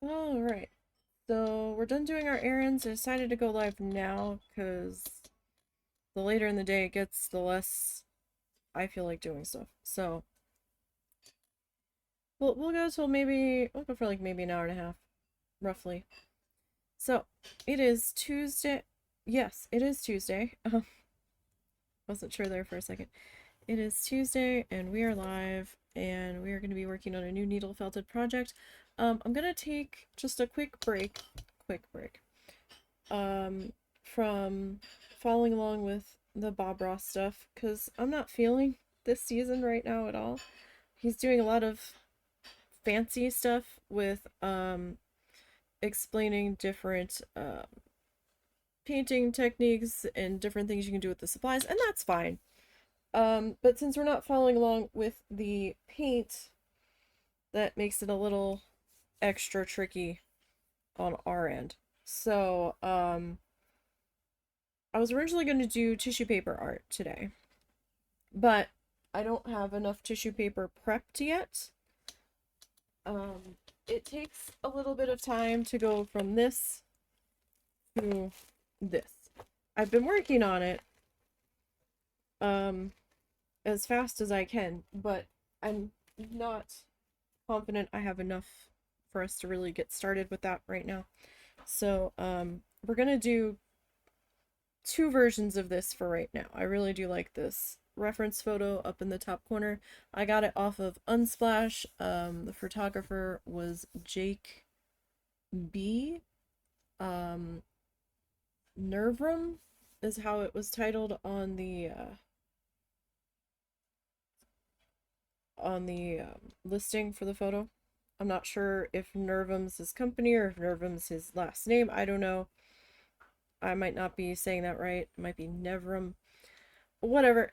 Alright, so we're done doing our errands. I decided to go live now because the later in the day it gets, the less I feel like doing stuff. So we'll go till we'll go for like maybe an hour and a half, roughly. So it is Tuesday. Yes, it is Tuesday. Wasn't sure there for a second. It is Tuesday and we are live and we are going to be working on a new needle felted project. I'm gonna take just a quick break, from following along with the Bob Ross stuff because I'm not feeling this season right now at all. He's doing a lot of fancy stuff with explaining different painting techniques and different things you can do with the supplies, and that's fine. But since we're not following along with the paint, that makes it a little extra tricky on our end. So, I was originally going to do tissue paper art today, but I don't have enough tissue paper prepped yet. It takes a little bit of time to go from this to this. I've been working on it, as fast as I can, but I'm not confident I have enough for us to really get started with that right now. So, we're gonna do two versions of this for right now. I really do like this reference photo up in the top corner. I got it off of Unsplash. The photographer was Jake B. Nervum is how it was titled on the listing for the photo. I'm not sure if Nervum's his company or if Nervum's his last name. I don't know. I might not be saying that right. It might be Nevrum. Whatever.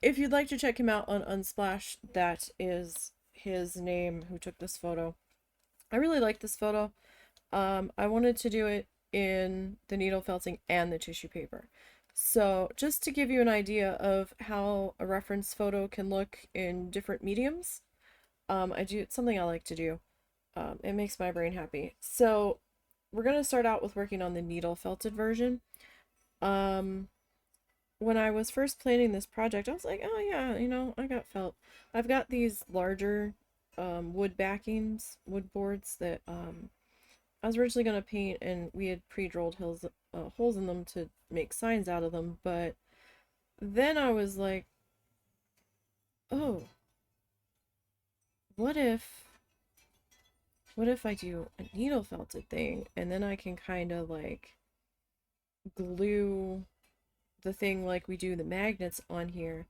If you'd like to check him out on Unsplash, that is his name who took this photo. I really like this photo. I wanted to do it in the needle felting and the tissue paper. So just to give you an idea of how a reference photo can look in different mediums, it's something I like to do. It makes my brain happy. So we're gonna start out with working on the needle felted version. When I was first planning this project, I was like, oh yeah, I got felt. I've got these larger wood backings, wood boards that I was originally going to paint, and we had pre-drilled holes in them to make signs out of them, but then I was like, oh, what if I do a needle felted thing, and then I can kind of like glue the thing like we do the magnets on here.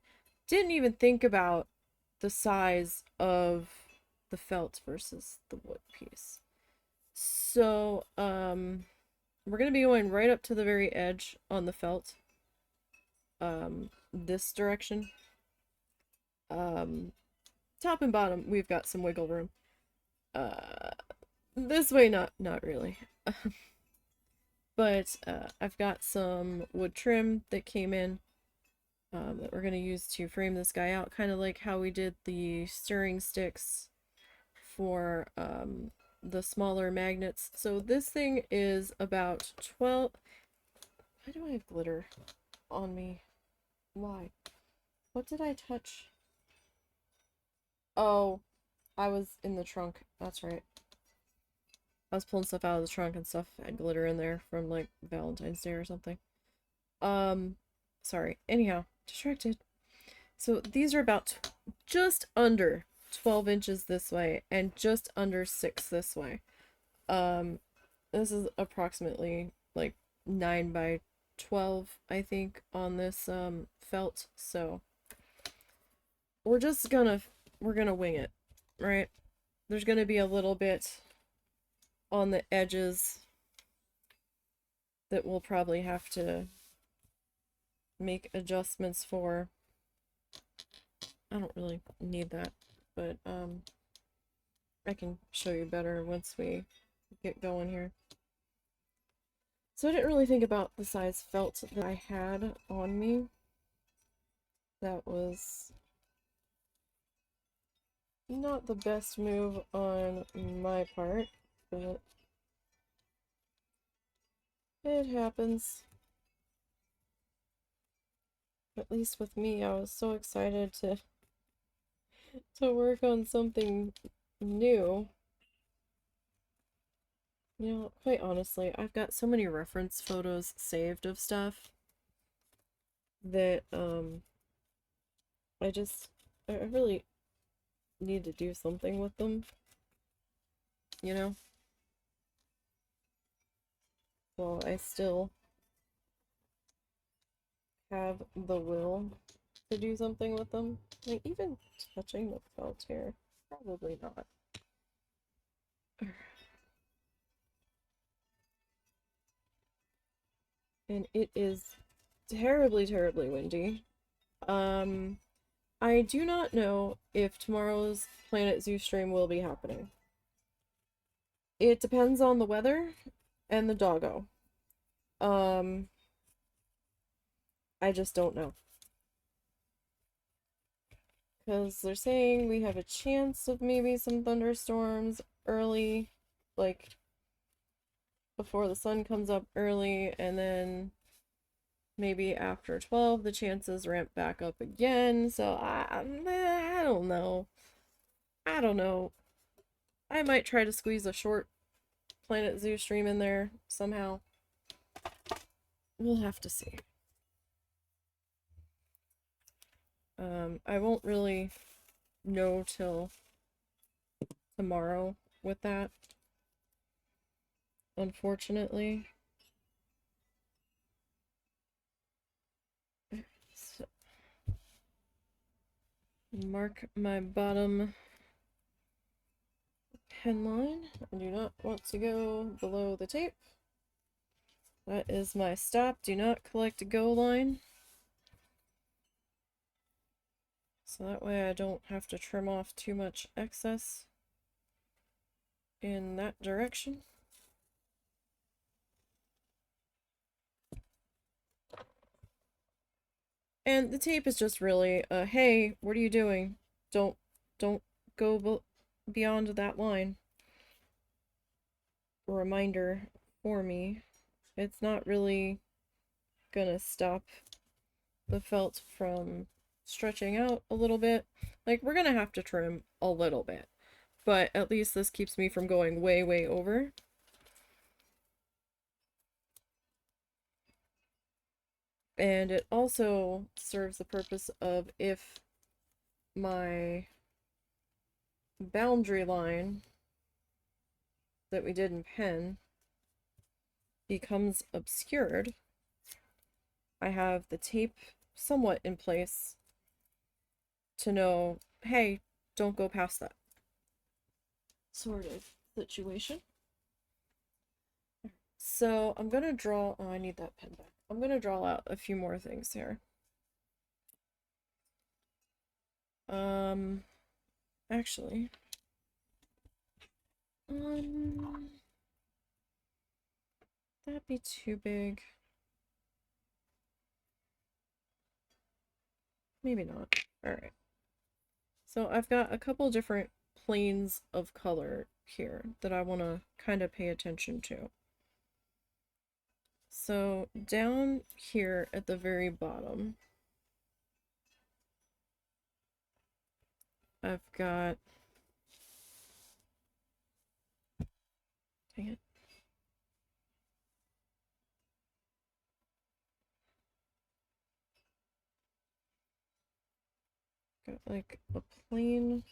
Didn't even think about the size of the felt versus the wood piece. So, we're going to be going right up to the very edge on the felt. This direction. Top and bottom, we've got some wiggle room. This way, not really. But, I've got some wood trim that came in, that we're going to use to frame this guy out, kind of like how we did the stirring sticks for, the smaller magnets. So this thing is about 12... Why do I have glitter on me? Why? What did I touch? Oh, I was in the trunk. That's right. I was pulling stuff out of the trunk and stuff had glitter in there from like Valentine's Day or something. Sorry. Anyhow, distracted. So these are about just under 12 inches this way and just under 6 this way. This is approximately like 9 by 12, I think, on this felt. So we're gonna wing it, right? There's gonna be a little bit on the edges that we'll probably have to make adjustments for. I don't really need that, but I can show you better once we get going here. So I didn't really think about the size felt that I had on me. That was not the best move on my part. but it happens. At least with me, I was so excited to work on something new. You know, quite honestly, I've got so many reference photos saved of stuff that I really need to do something with them, you know? Well, I still have the will to do something with them. Like, even touching the felt here, probably not. And it is terribly, terribly windy. I do not know if tomorrow's Planet Zoo stream will be happening. It depends on the weather and the doggo. I just don't know. Because they're saying we have a chance of maybe some thunderstorms early, like before the sun comes up early, and then maybe after 12 the chances ramp back up again. So I don't know. I don't know. I might try to squeeze a short Planet Zoo stream in there somehow. We'll have to see. I won't really know till tomorrow with that, unfortunately. So, mark my bottom pen line. I do not want to go below the tape. That is my stop. Do not collect a go line. So that way I don't have to trim off too much excess in that direction. And the tape is just really, hey, what are you doing? Don't go beyond that line. A reminder for me. It's not really gonna stop the felt from stretching out a little bit. Like, we're gonna have to trim a little bit, but at least this keeps me from going way, way over. And it also serves the purpose of if my boundary line that we did in pen becomes obscured, I have the tape somewhat in place to know, hey, don't go past that sort of situation. So I'm gonna draw, oh, I need that pen back. I'm gonna draw out a few more things here. Actually, that'd be too big. Maybe not. Alright. So I've got a couple different planes of color here that I want to kind of pay attention to. So down here at the very bottom, I've got, dang it. Got like a plane.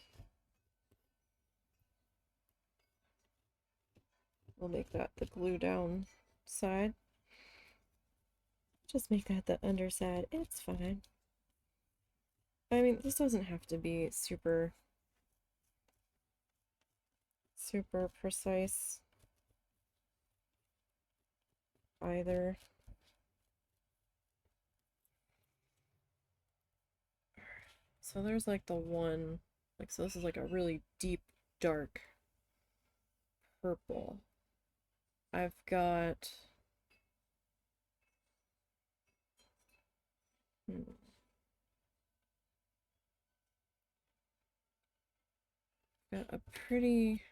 We'll make that the glue down side. Just make that the underside. It's fine. I mean, this doesn't have to be super precise either. So there's like the one, like, so this is like a really deep, dark purple. I've got, got a pretty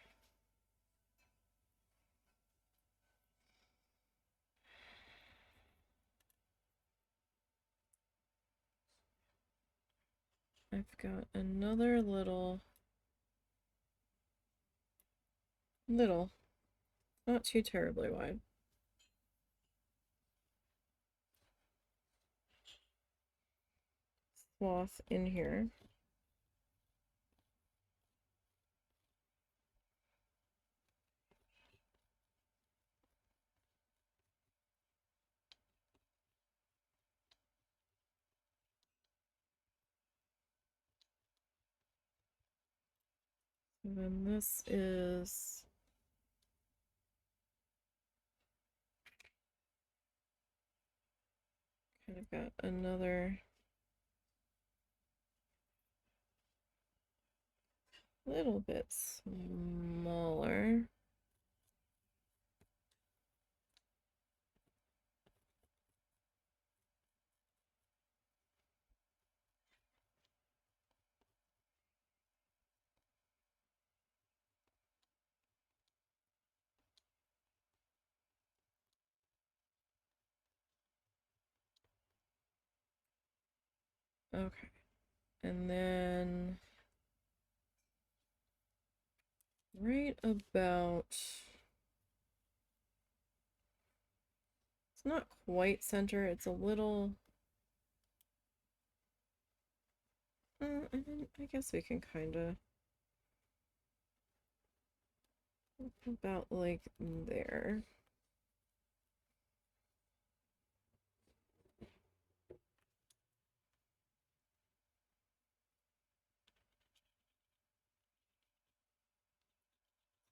I've got another little, not too terribly wide. Swath in here. And then this is kind of got another little bit smaller. Okay. And then right about, it's not quite center, it's a little, I guess we can kind of, about like there.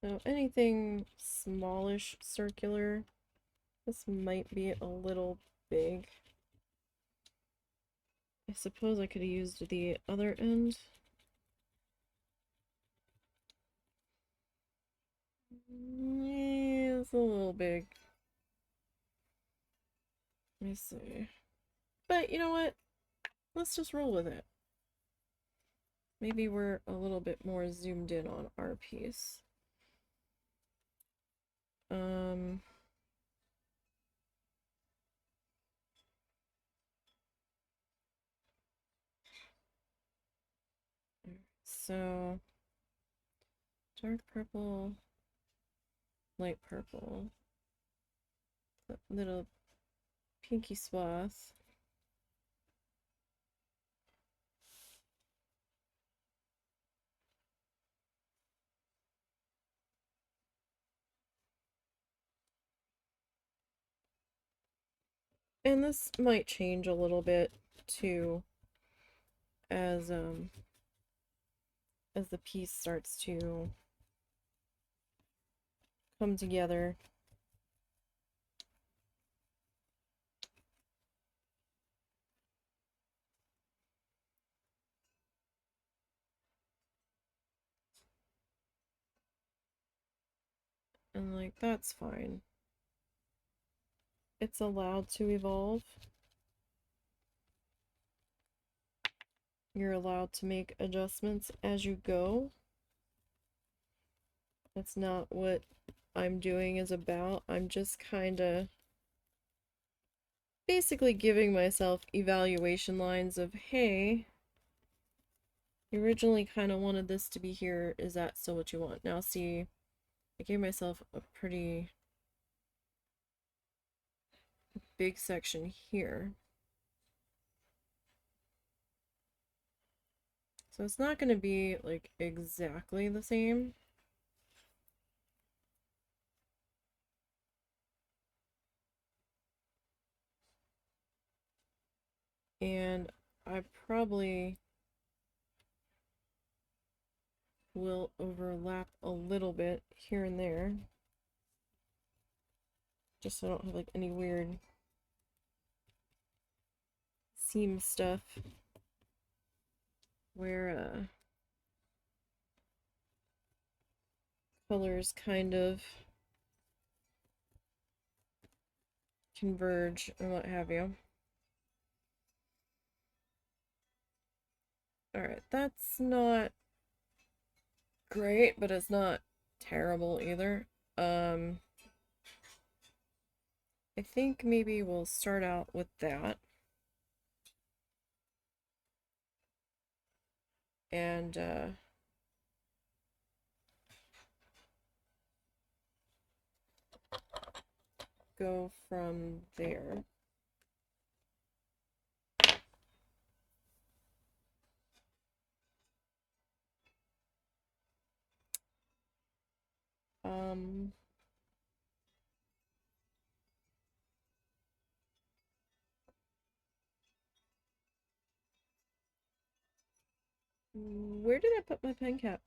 So anything smallish circular, this might be a little big. I suppose I could have used the other end. Yeah, it's a little big. Let me see. But you know what? Let's just roll with it. Maybe we're a little bit more zoomed in on our piece. So dark purple, light purple, that little pinky swath. And this might change a little bit too as the piece starts to come together. And like, that's fine. It's allowed to evolve. You're allowed to make adjustments as you go. That's not what I'm doing is about. I'm just kind of basically giving myself evaluation lines of, hey, you originally kind of wanted this to be here. Is that still what you want? Now see, I gave myself a pretty big section here. So it's not going to be like exactly the same. And I probably will overlap a little bit here and there. Just so I don't have like any weird seam stuff where colors kind of converge or what have you. Alright, that's not great, but it's not terrible either. I think maybe we'll start out with that. and go from there. Where did I put my pen cap?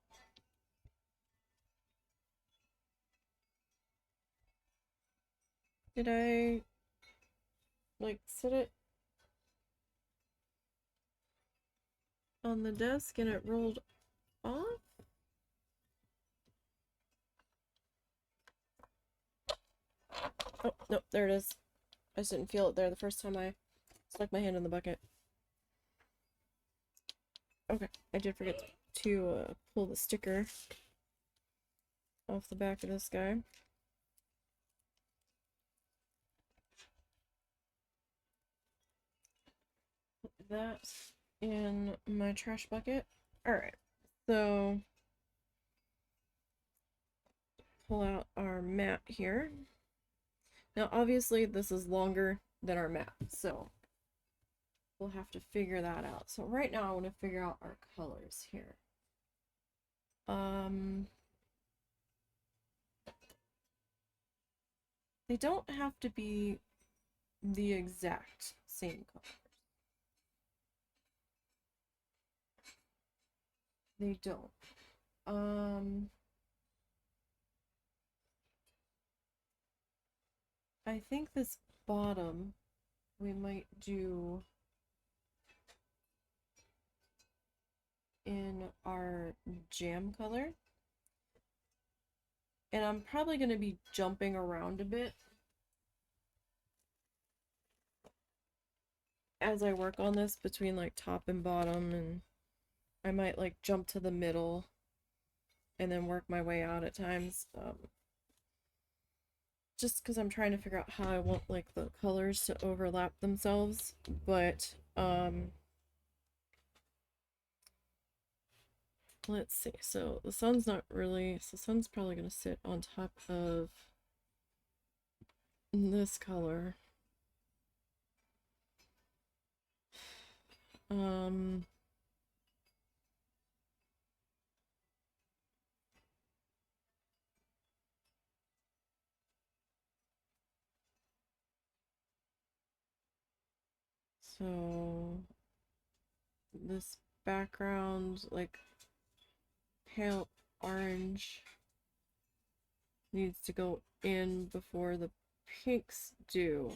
Did I, like, set it on the desk and it rolled off? Oh, no, there it is. I just didn't feel it there the first time I stuck my hand in the bucket. Okay, I did forget to pull the sticker off the back of this guy. Put that in my trash bucket. Alright, so pull out our mat here. Now, obviously, this is longer than our mat, so we'll have to figure that out. So right now, I want to figure out our colors here. They don't have to be the exact same color. They don't. I think this bottom we might do in our jam color. And I'm probably going to be jumping around a bit as I work on this between like top and bottom, and I might like jump to the middle and then work my way out at times. Just because I'm trying to figure out how I want like the colors to overlap themselves, but let's see. So the sun's not really, so the sun's probably going to sit on top of this color. So this background, like pale orange, needs to go in before the pinks do.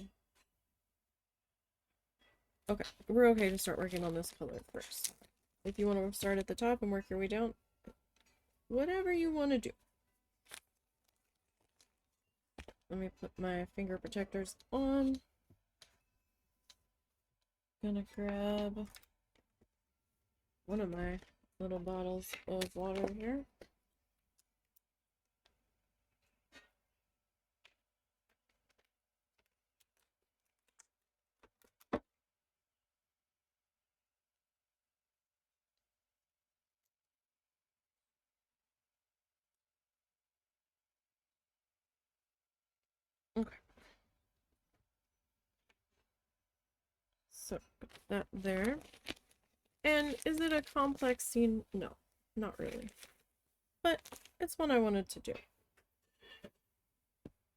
Okay, we're okay to start working on this color first. If you want to start at the top and work your way down, whatever you want to do. Let me put my finger protectors on. Gonna grab one of my little bottles of water here. Okay. So, put that there. And is it a complex scene? No, not really. But it's one I wanted to do.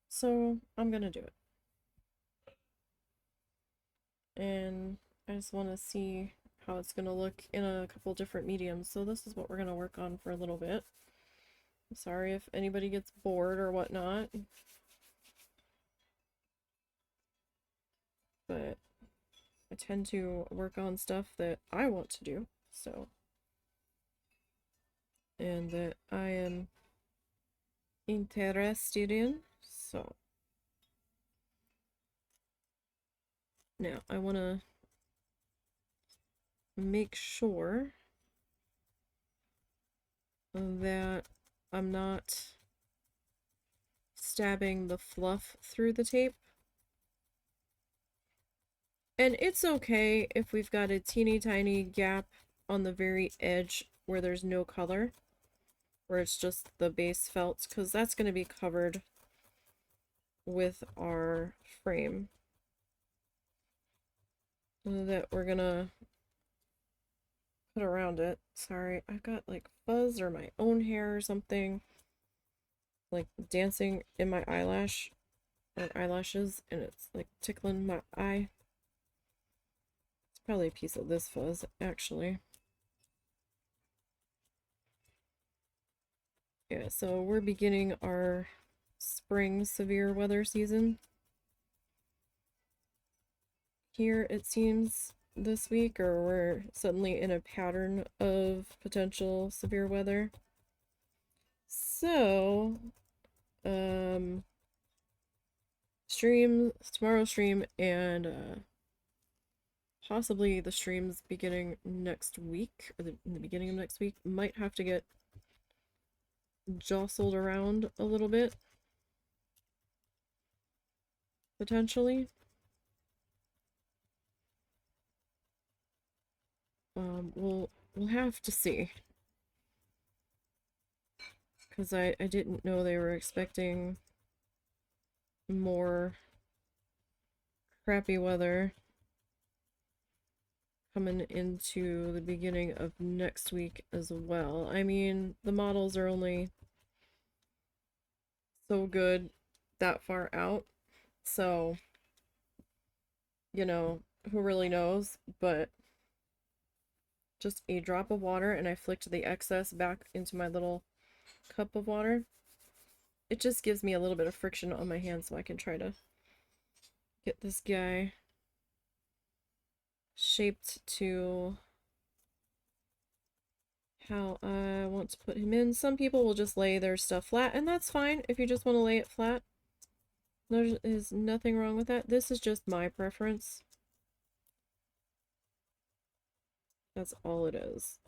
So, I'm gonna do it. And I just want to see how it's gonna look in a couple different mediums. So this is what we're gonna work on for a little bit. I'm sorry if anybody gets bored or whatnot. But I tend to work on stuff that I want to do, so. And that I am interested in, so. Now, I want to make sure that I'm not stabbing the fluff through the tape. And it's okay if we've got a teeny tiny gap on the very edge where there's no color, where it's just the base felt, because that's going to be covered with our frame that we're gonna put around it. Sorry, I've got like fuzz or my own hair or something like dancing in my eyelash or eyelashes, and it's like tickling my eye. It's probably a piece of this fuzz, actually. Yeah, so we're beginning our spring severe weather season here, it seems, this week, or we're suddenly in a pattern of potential severe weather. So, tomorrow's stream, and possibly the streams beginning next week, or in the beginning of next week, might have to get jostled around a little bit, potentially. We'll have to see, because I didn't know they were expecting more crappy weather coming into the beginning of next week as well. I mean, the models are only so good that far out, so, you know, who really knows? But just a drop of water, and I flicked the excess back into my little cup of water. It just gives me a little bit of friction on my hand, so I can try to get this guy shaped to how I want to put him in. Some people will just lay their stuff flat, and that's fine if you just want to lay it flat. There is nothing wrong with that. This is just my preference. That's all it is.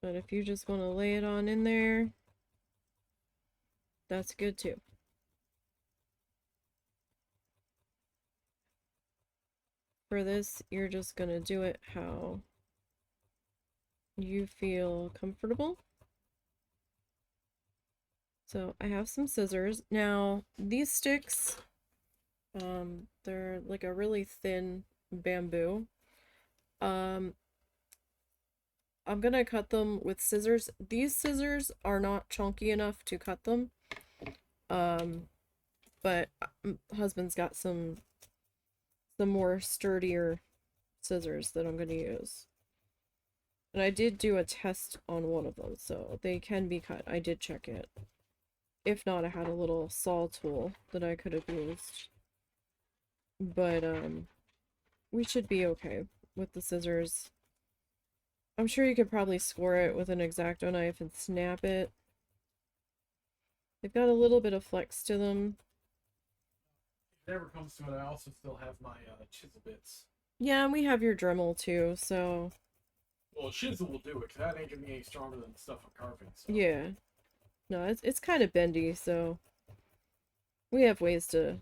But if you just want to lay it on in there, that's good too. For this, you're just gonna do it how you feel comfortable. So I have some scissors. Now, these sticks, they're like a really thin bamboo. I'm gonna cut them with scissors. These scissors are not chunky enough to cut them. But husband's got some more sturdier scissors that I'm gonna use. And I did do a test on one of them, so they can be cut. I did check it. If not, I had a little saw tool that I could have used. But, we should be okay with the scissors. I'm sure you could probably score it with an X-Acto knife and snap it. They've got a little bit of flex to them. If it ever comes to it, I also still have my chisel bits. Yeah, and we have your Dremel too, so... Well, chisel will do it, because that ain't gonna be any stronger than the stuff I'm carving. So. Yeah. No, it's kind of bendy, so... we have ways to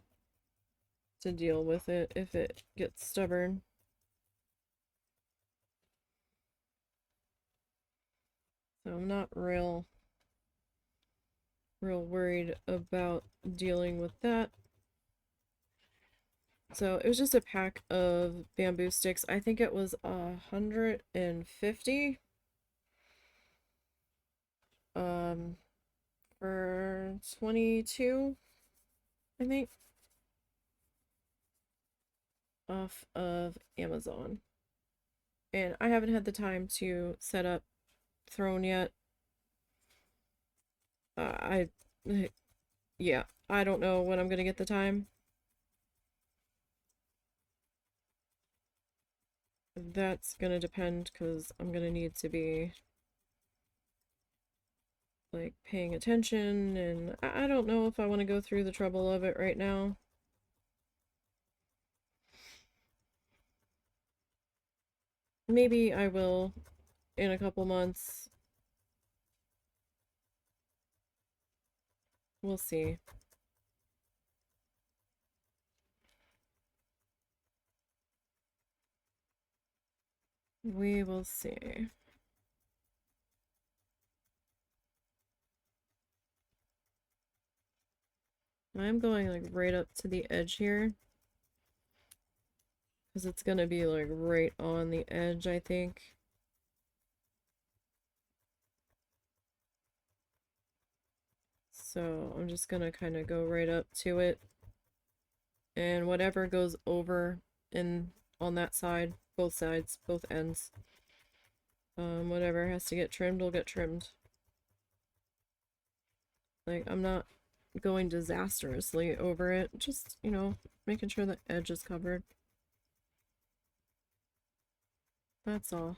deal with it if it gets stubborn. So I'm not real worried about dealing with that. So it was just a pack of bamboo sticks. I think it was 150 for 22, I think, off of Amazon. And I haven't had the time to set up Throne yet. Yeah, I don't know when I'm gonna get the time. That's gonna depend, because I'm gonna need to be like paying attention, and I don't know if I want to go through the trouble of it right now. Maybe I will in a couple months. We'll see. We will see. I'm going like right up to the edge here. Because it's gonna be like right on the edge, I think. So I'm just gonna kind of go right up to it. And whatever goes over in on that side, both sides, both ends. Whatever has to get trimmed will get trimmed. Like, I'm not going disastrously over it, just, you know, making sure the edge is covered. That's all.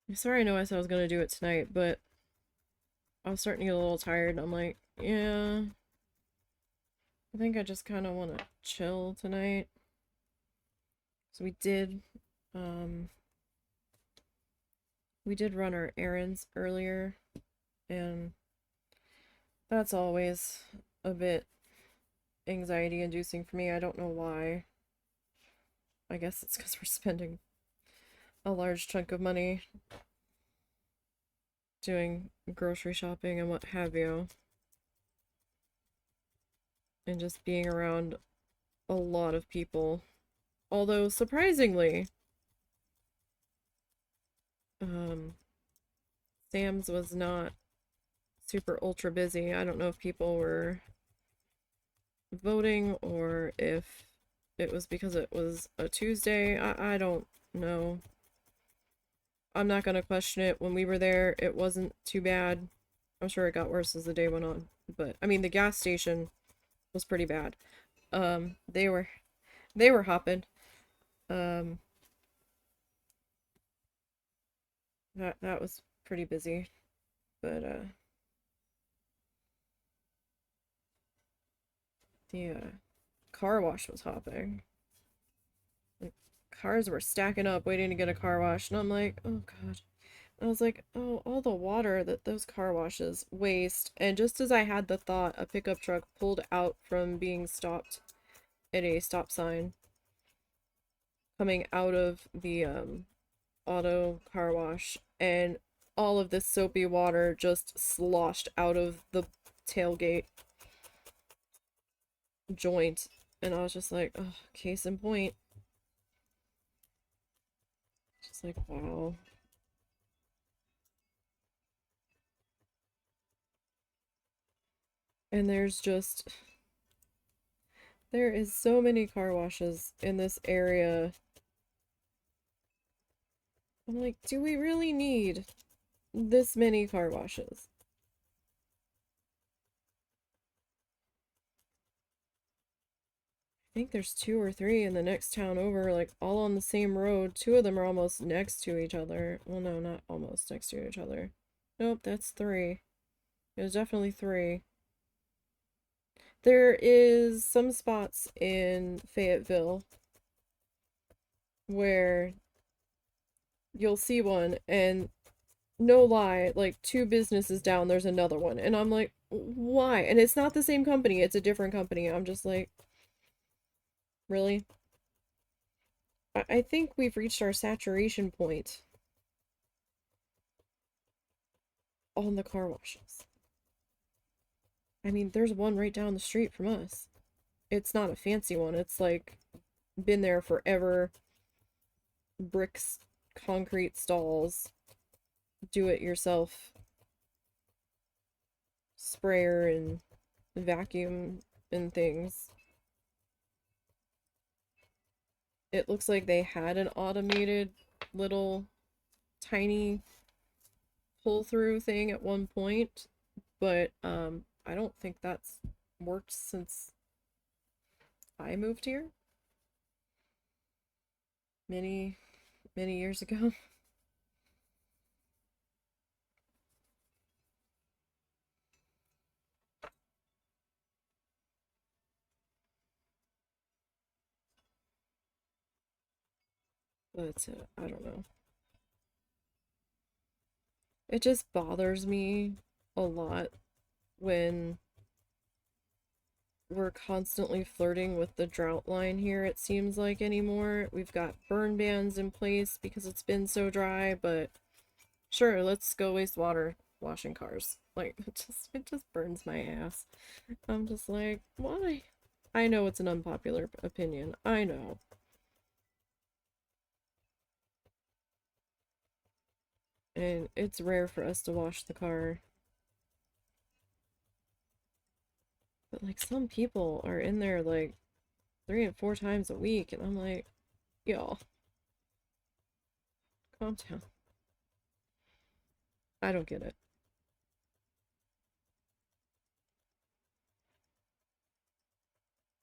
I'm sorry I know I said I was gonna do it tonight, but I was starting to get a little tired, and I'm like, yeah, I think I just kind of want to chill tonight. So um, we did run our errands earlier, and that's always a bit anxiety inducing for me. I don't know why. I guess it's because we're spending a large chunk of money doing grocery shopping and what have you. And just being around a lot of people. Although, surprisingly, Sam's was not super ultra busy. I don't know if people were voting or if it was because it was a Tuesday. I don't know. I'm not gonna question it. When we were there, it wasn't too bad. I'm sure it got worse as the day went on. But, I mean, the gas station was pretty bad. They were hopping. Um, that was pretty busy. But, the, car wash was hopping. Like, cars were stacking up waiting to get a car wash, and I'm like, oh god. I was like, oh, all the water that those car washes waste. And just as I had the thought, a pickup truck pulled out from being stopped at a stop sign, coming out of the auto car wash, and all of this soapy water just sloshed out of the tailgate joint. And I was just like, oh, case in point. Just like, wow. And there is so many car washes in this area. I'm like, do we really need this many car washes? I think there's 2 or 3 in the next town over, like all on the same road. 2 of them are almost next to each other. Well, no, not almost next to each other. Nope, that's 3. There's definitely 3. There is some spots in Fayetteville where you'll see one, and no lie, like 2 businesses down, there's another one. And I'm like, why? And it's not the same company, it's a different company. I'm just like, really? I think we've reached our saturation point on the car washes. I mean, there's one right down the street from us. It's not a fancy one. It's like been there forever. Bricks, concrete stalls, do it yourself sprayer and vacuum and things. It looks like they had an automated little tiny pull through thing at one point, but I don't think that's worked since I moved here many years ago. But I don't know. It just bothers me a lot when we're constantly flirting with the drought line here, it seems like, anymore. We've got burn bans in place because it's been so dry, but sure, let's go waste water washing cars. Like, it just burns my ass. I'm just like, why? I know it's an unpopular opinion. I know. And it's rare for us to wash the car. But like some people are in there like 3 and 4 times a week, and I'm like, y'all, calm down. I don't get it.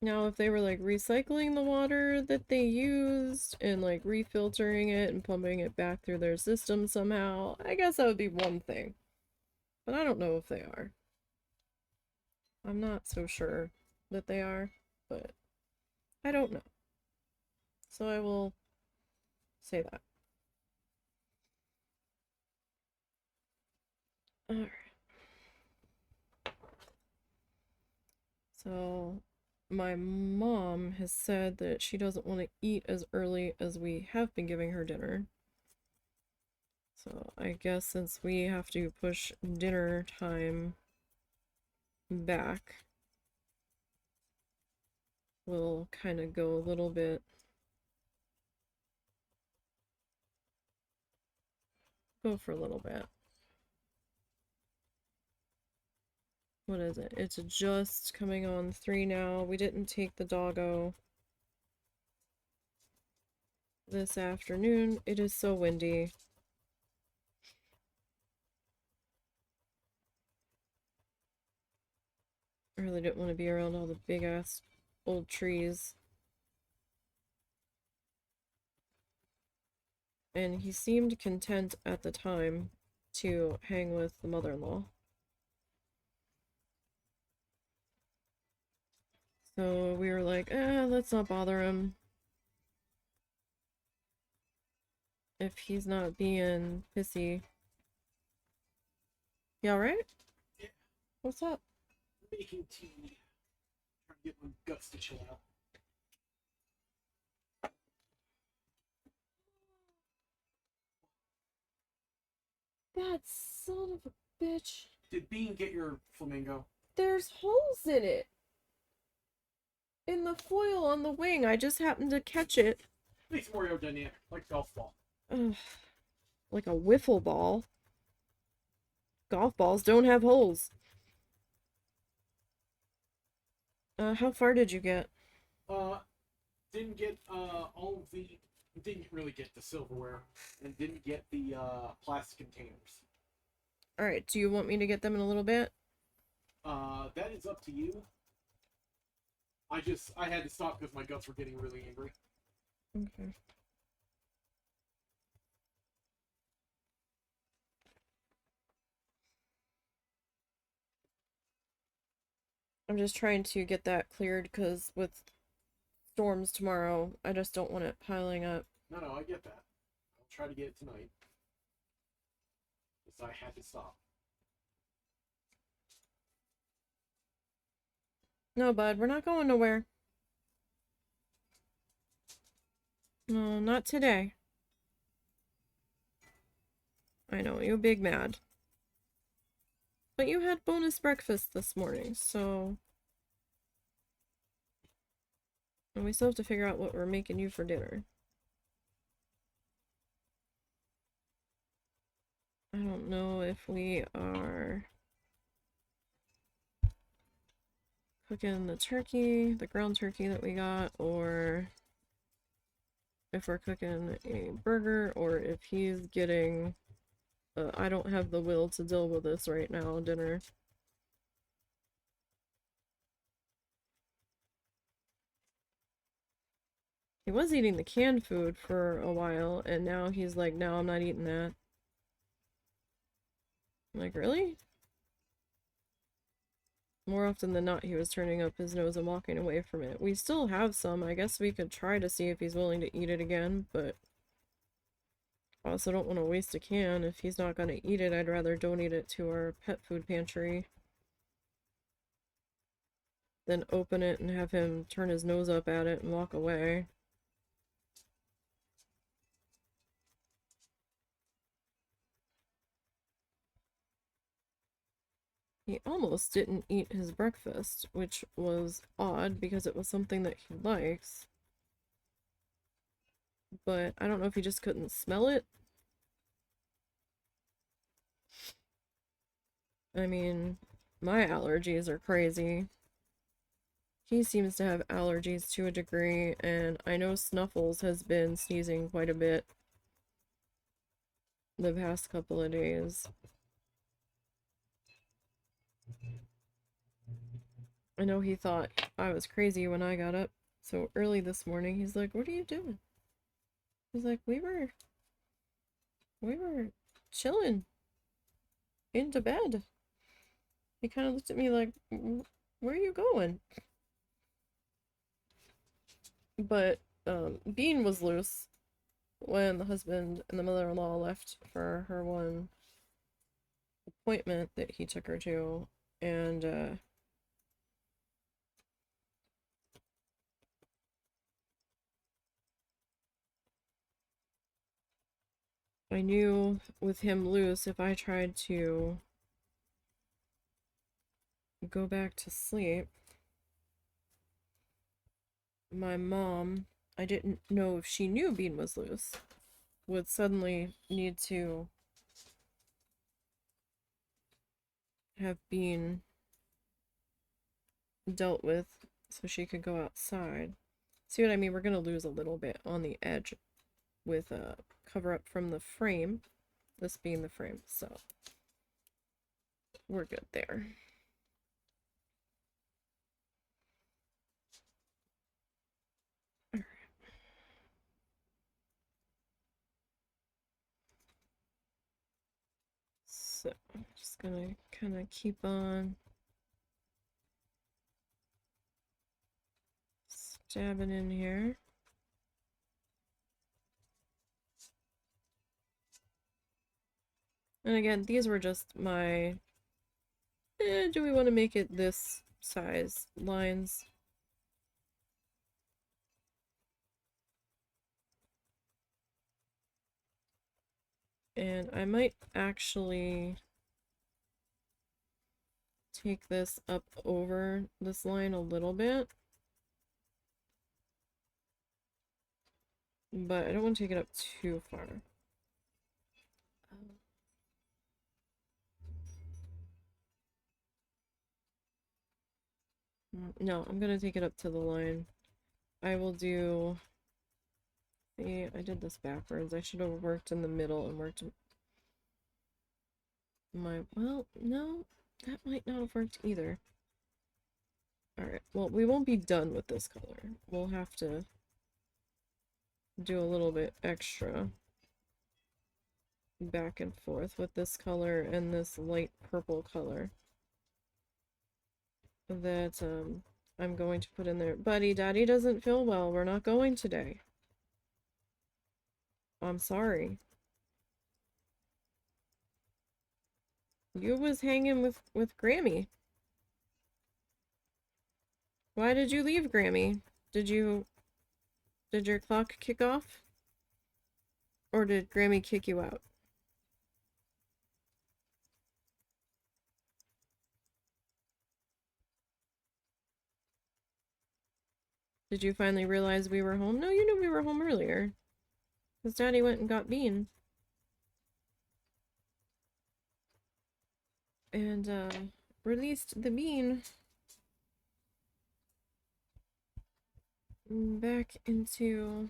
Now, if they were like recycling the water that they used and like refiltering it and pumping it back through their system somehow, I guess that would be one thing. But I don't know if they are. I'm not so sure that they are, but I don't know. So I will say that. Alright. So my mom has said that she doesn't want to eat as early as we have been giving her dinner. So I guess since we have to push dinner time back, we'll kind of go a little bit. Go for a little bit. What is it? It's just coming on 3 now. We didn't take the doggo this afternoon. It is so windy. I really didn't want to be around all the big ass old trees. And he seemed content at the time to hang with the mother-in-law. So we were like, let's not bother him. If he's not being pissy. You alright? Yeah. What's up? Making tea. Trying to get my guts to chill out. That son of a bitch. Did Bean get your flamingo? There's holes in it. In the foil on the wing. I just happened to catch it. Makes more aerodynamic, like golf ball. Ugh. Like a wiffle ball. Golf balls don't have holes. How far did you get? Didn't get all of the. Didn't really get the silverware, and didn't get the plastic containers. Alright, do you want me to get them in a little bit? That is up to you. I had to stop because my guts were getting really angry. Okay. I'm just trying to get that cleared because with storms tomorrow, I just don't want it piling up. No, I get that. I'll try to get it tonight. Because I had to stop. No, bud, we're not going nowhere. No, not today. I know, you're big mad. But you had bonus breakfast this morning, so... And we still have to figure out what we're making you for dinner. I don't know if we are cooking the turkey, the ground turkey that we got, or if we're cooking a burger, or if he's getting... I don't have the will to deal with this right now, dinner. He was eating the canned food for a while, and now he's like, no, I'm not eating that. I'm like, really? More often than not, he was turning up his nose and walking away from it. We still have some. I guess we could try to see if he's willing to eat it again, but I also don't want to waste a can. If he's not going to eat it, I'd rather donate it to our pet food pantry. than open it and have him turn his nose up at it and walk away. He almost didn't eat his breakfast, which was odd because it was something that he likes. But I don't know if he just couldn't smell it. I mean, my allergies are crazy. He seems to have allergies to a degree, and I know Snuffles has been sneezing quite a bit the past couple of days. I know he thought I was crazy when I got up so early this morning. He's like, "What are you doing?" He's like, we were chilling into bed." He kind of looked at me like, "Where are you going?" But Bean was loose when the husband and the mother-in-law left for her one appointment that he took her to, and I knew with him loose, if I tried to go back to sleep, my mom, I didn't know if she knew Bean was loose, would suddenly need to have Bean dealt with so she could go outside. See what I mean? We're gonna lose a little bit on the edge with a cover up from the frame, this being the frame, so we're good there. So I'm just gonna kind of keep on stabbing in here. And again, these were just my, do we want to make it this size lines? And I might actually take this up over this line a little bit. But I don't want to take it up too far. No, I'm gonna take it up to the line. I will do... See, I did this backwards. I should have worked in the middle and worked my... Well, no, that might not have worked either. Alright, well, we won't be done with this color. We'll have to do a little bit extra back and forth with this color and this light purple color that I'm going to put in there. Buddy, Daddy doesn't feel well. We're not going today. I'm sorry. You was hanging with Grammy. Why did you leave, Grammy? Did your clock kick off? Or did Grammy kick you out? Did you finally realize we were home? No, you knew we were home earlier. Because Daddy went and got Bean. And, released the Bean back into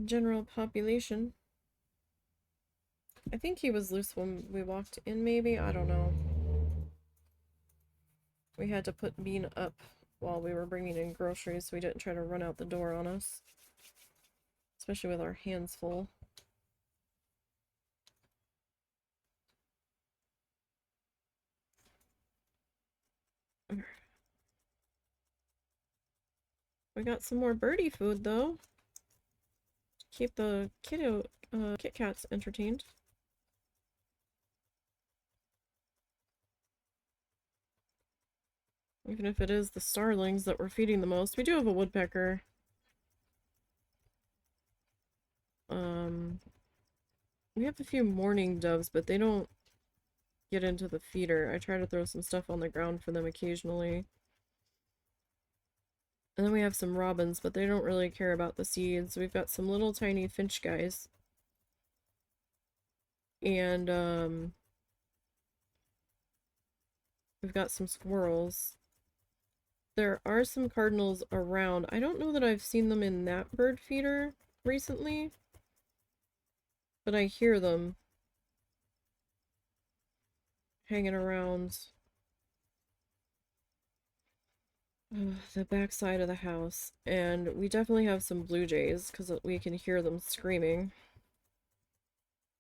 general population. I think he was loose when we walked in, maybe? I don't know. We had to put Bean up while we were bringing in groceries so he didn't try to run out the door on us. Especially with our hands full. We got some more birdie food, though. Keep the Kit Kats entertained. Even if it is the starlings that we're feeding the most. We do have a woodpecker. We have a few mourning doves, but they don't get into the feeder. I try to throw some stuff on the ground for them occasionally. And then we have some robins, but they don't really care about the seeds. We've got some little tiny finch guys. And, we've got some squirrels. There are some cardinals around. I don't know that I've seen them in that bird feeder recently, but I hear them hanging around the back side of the house. And we definitely have some blue jays because we can hear them screaming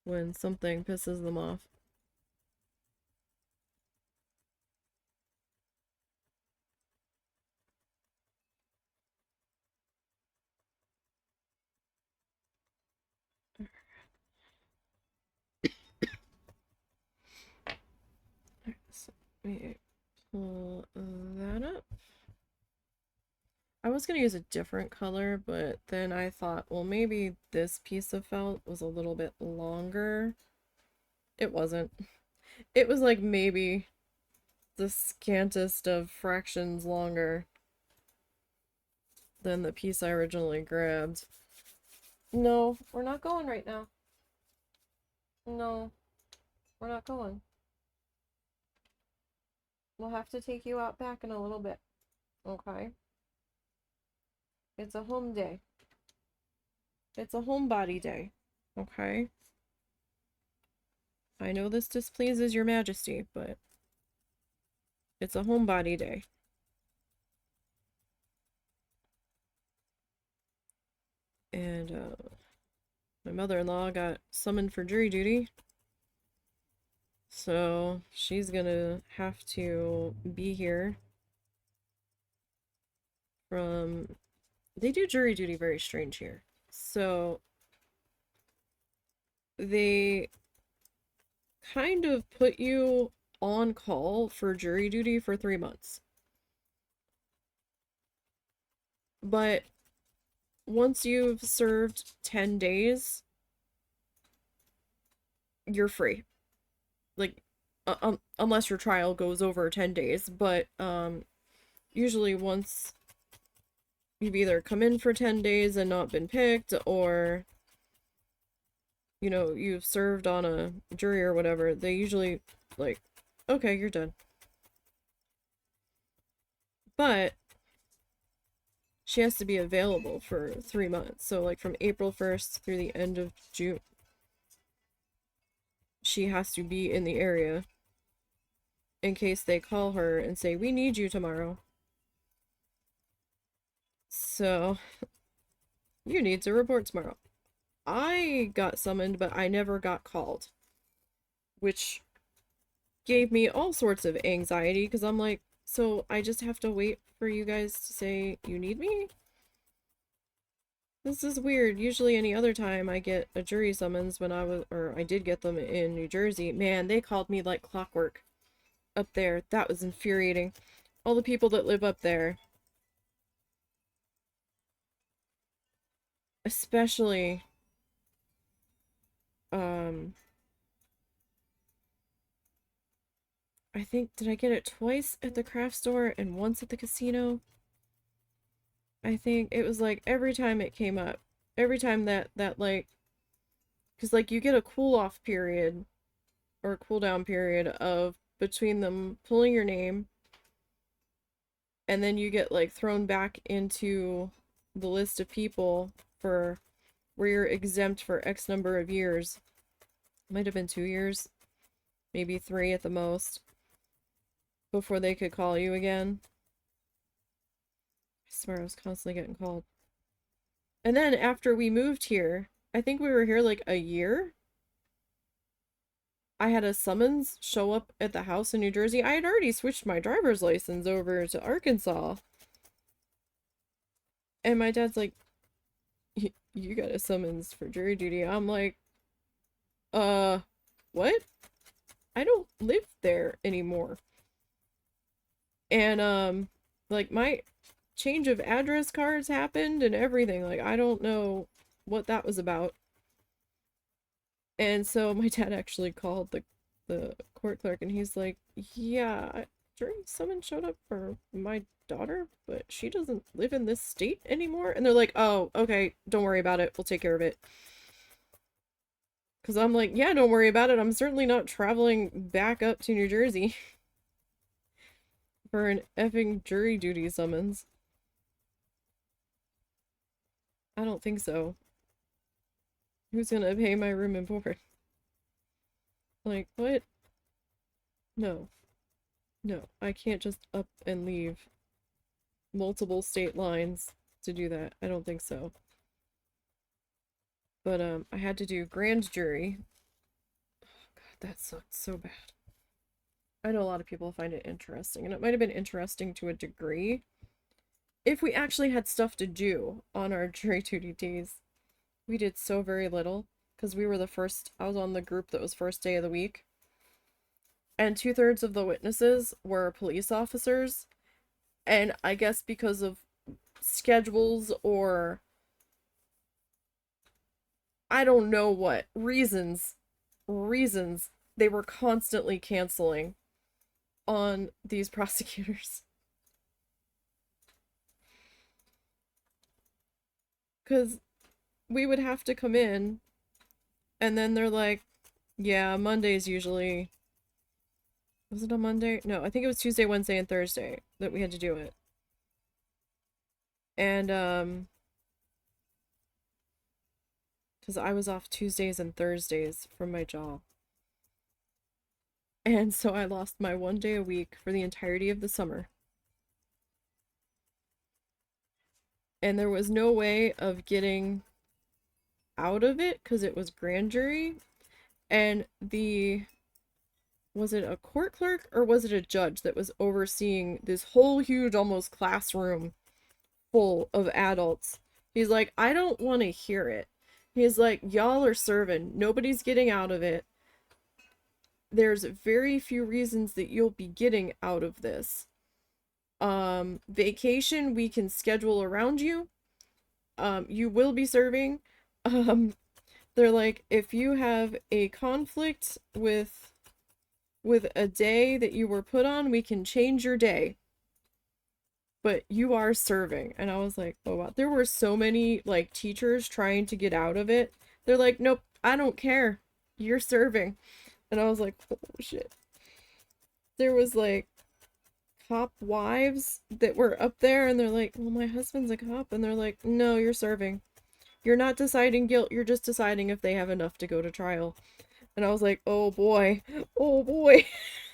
when something pisses them off. So let me pull that up. I was going to use a different color, but then I thought, well, maybe this piece of felt was a little bit longer. It wasn't. It was like maybe the scantest of fractions longer than the piece I originally grabbed. No, we're not going right now. No, we're not going. We'll have to take you out back in a little bit. Okay? It's a home day. It's a homebody day. Okay? I know this displeases your majesty, but it's a homebody day. And, my mother-in-law got summoned for jury duty. So she's gonna have to be here from... They do jury duty very strange here. So they kind of put you on call for jury duty for 3 months. But once you've served 10 days, you're free. Like, unless your trial goes over 10 days, but usually once you've either come in for 10 days and not been picked, or you know, you've served on a jury or whatever, they usually like, okay, you're done. But she has to be available for 3 months. So like from April 1st through the end of June, she has to be in the area in case they call her and say, we need you tomorrow. So you need to report tomorrow. I got summoned, but I never got called, which gave me all sorts of anxiety because I'm like, so I just have to wait for you guys to say you need me? This is weird. Usually any other time I get a jury summons when I did get them in New Jersey. Man, they called me like clockwork up there. That was infuriating. All the people that live up there. Especially, I think, did I get it twice at the craft store and once at the casino? I think it was like every time it came up. Every time that like, because like you get a cool off period or a cool down period of between them pulling your name, and then you get like thrown back into the list of people for where you're exempt for X number of years. Might have been 2 years, maybe 3 at the most, before they could call you again. I swear I was constantly getting called. And then after we moved here, I think we were here like a year, I had a summons show up at the house in New Jersey. I had already switched my driver's license over to Arkansas. And my dad's like, you got a summons for jury duty. I'm like, what? I don't live there anymore. And like my change of address cards happened and everything. Like I don't know what that was about. And so my dad actually called the court clerk and he's like, "Yeah, someone showed up for my daughter, but she doesn't live in this state anymore." And they're like, "Oh, okay, don't worry about it. We'll take care of it." Because I'm like, "Yeah, don't worry about it. I'm certainly not traveling back up to New Jersey for an effing jury duty summons." I don't think so. Who's gonna pay my room and board? Like, what? No. No, I can't just up and leave multiple state lines to do that. I don't think so. But I had to do grand jury. God, that sucked so bad. I know a lot of people find it interesting, and it might have been interesting to a degree if we actually had stuff to do on our jury duty days. We did so very little because we were the first. I was on the group that was first day of the week, and 2/3 of the witnesses were police officers. And I guess because of schedules or I don't know what reasons they were constantly canceling on these prosecutors. Because we would have to come in, and then they're like, yeah, Monday's usually. Was it a Monday? No, I think it was Tuesday, Wednesday, and Thursday that we had to do it. And, because I was off Tuesdays and Thursdays from my job. And so I lost my 1 day a week for the entirety of the summer. And there was no way of getting out of it because it was grand jury. And was it a court clerk or was it a judge that was overseeing this whole huge, almost classroom full of adults? He's like, I don't want to hear it. He's like, y'all are serving. Nobody's getting out of it. There's very few reasons that you'll be getting out of this. Vacation, we can schedule around you. You will be serving. They're like, if you have a conflict with a day that you were put on, we can change your day. But you are serving. And I was like, oh wow. There were so many like teachers trying to get out of it. They're like, nope, I don't care. You're serving. And I was like, oh shit. There was like cop wives that were up there and they're like, well, my husband's a cop. And they're like, no, you're serving. You're not deciding guilt. You're just deciding if they have enough to go to trial. And I was like, oh boy. Oh boy.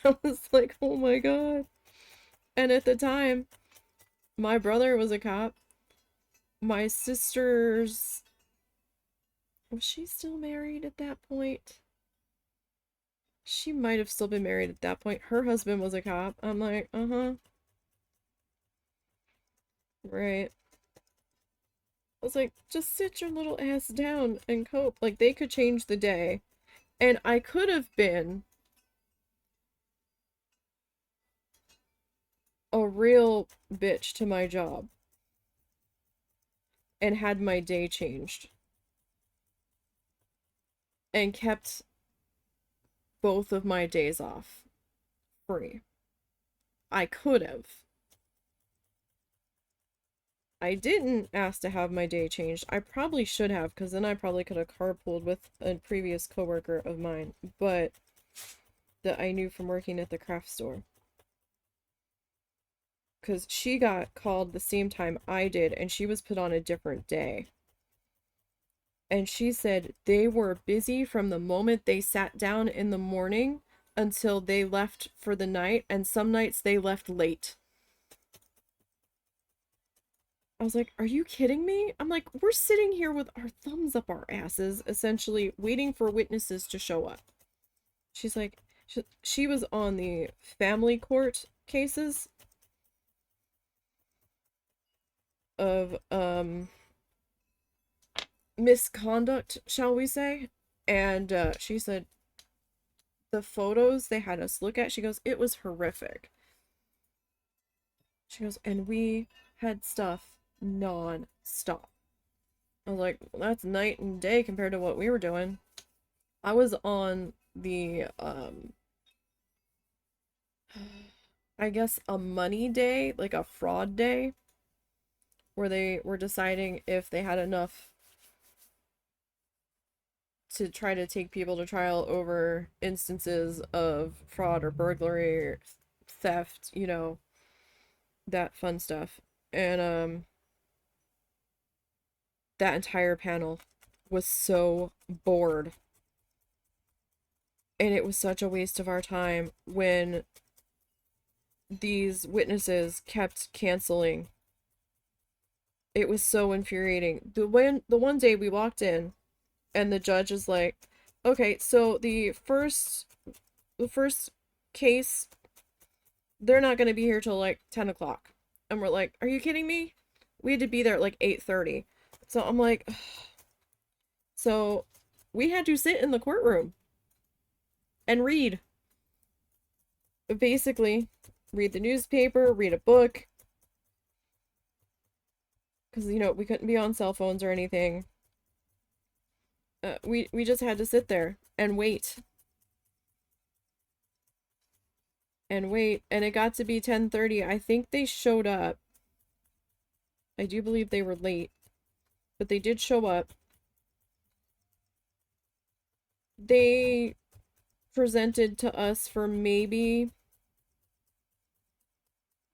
I was like, oh my god. And at the time, my brother was a cop. My sister's... Was she still married at that point? She might have still been married at that point. Her husband was a cop. I'm like, uh-huh. Right. I was like, just sit your little ass down and cope. Like, they could change the day. And I could have been a real bitch to my job and had my day changed and kept both of my days off free. I could have. I didn't ask to have my day changed. I probably should have, because then I probably could have carpooled with a previous coworker of mine, but that I knew from working at the craft store. Because she got called the same time I did, and she was put on a different day. And she said they were busy from the moment they sat down in the morning until they left for the night, and some nights they left late. I was like, are you kidding me? I'm like, we're sitting here with our thumbs up our asses, essentially waiting for witnesses to show up. She's like, she was on the family court cases of misconduct, shall we say. And she said the photos they had us look at, she goes, it was horrific. She goes, and we had stuff non-stop. I was like, well, that's night and day compared to what we were doing. I was on the, I guess a money day, like a fraud day, where they were deciding if they had enough to try to take people to trial over instances of fraud or burglary or theft, you know, that fun stuff. And that entire panel was so bored. And it was such a waste of our time when these witnesses kept canceling. It was so infuriating. The one day we walked in and the judge is like, "Okay, so the first case, they're not going to be here till like 10 o'clock." And we're like, "Are you kidding me?" We had to be there at like 8:30. So I'm like, ugh. So we had to sit in the courtroom and read. Basically, read the newspaper, read a book, because, you know, we couldn't be on cell phones or anything. We just had to sit there and wait and wait, and it got to be 10:30. I think they showed up. I do believe they were late, but they did show up. They presented to us for maybe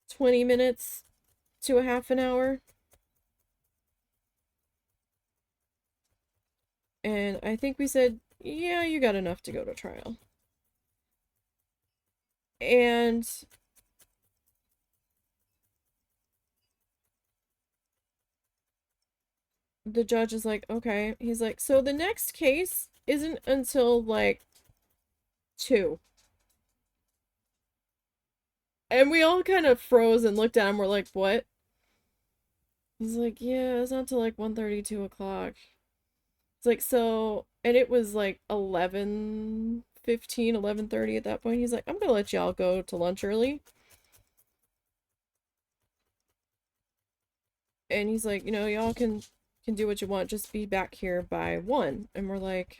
20 minutes to a half an hour. And I think we said, "Yeah, you got enough to go to trial." And the judge is like, "Okay." He's like, "So the next case isn't until like 2." And we all kind of froze and looked at him. We're like, "What?" He's like, "Yeah, it's not till like 1:30, 2 o'clock." It's like, so, and it was like 11:15, 11:30 at that point. He's like, "I'm gonna let y'all go to lunch early." And he's like, "You know, y'all can do what you want. Just be back here by 1." And we're like,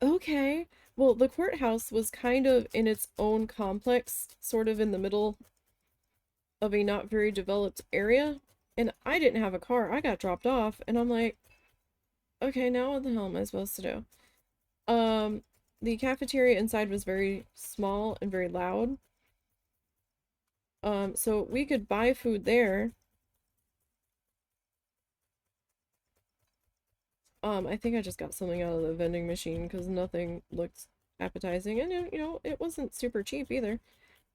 "Okay." Well, the courthouse was kind of in its own complex, sort of in the middle of a not very developed area. And I didn't have a car. I got dropped off. And I'm like, "Okay, now what the hell am I supposed to do?" Um, the cafeteria inside was very small and very loud. So we could buy food there. I think I just got something out of the vending machine because nothing looked appetizing. And, you know, it wasn't super cheap either.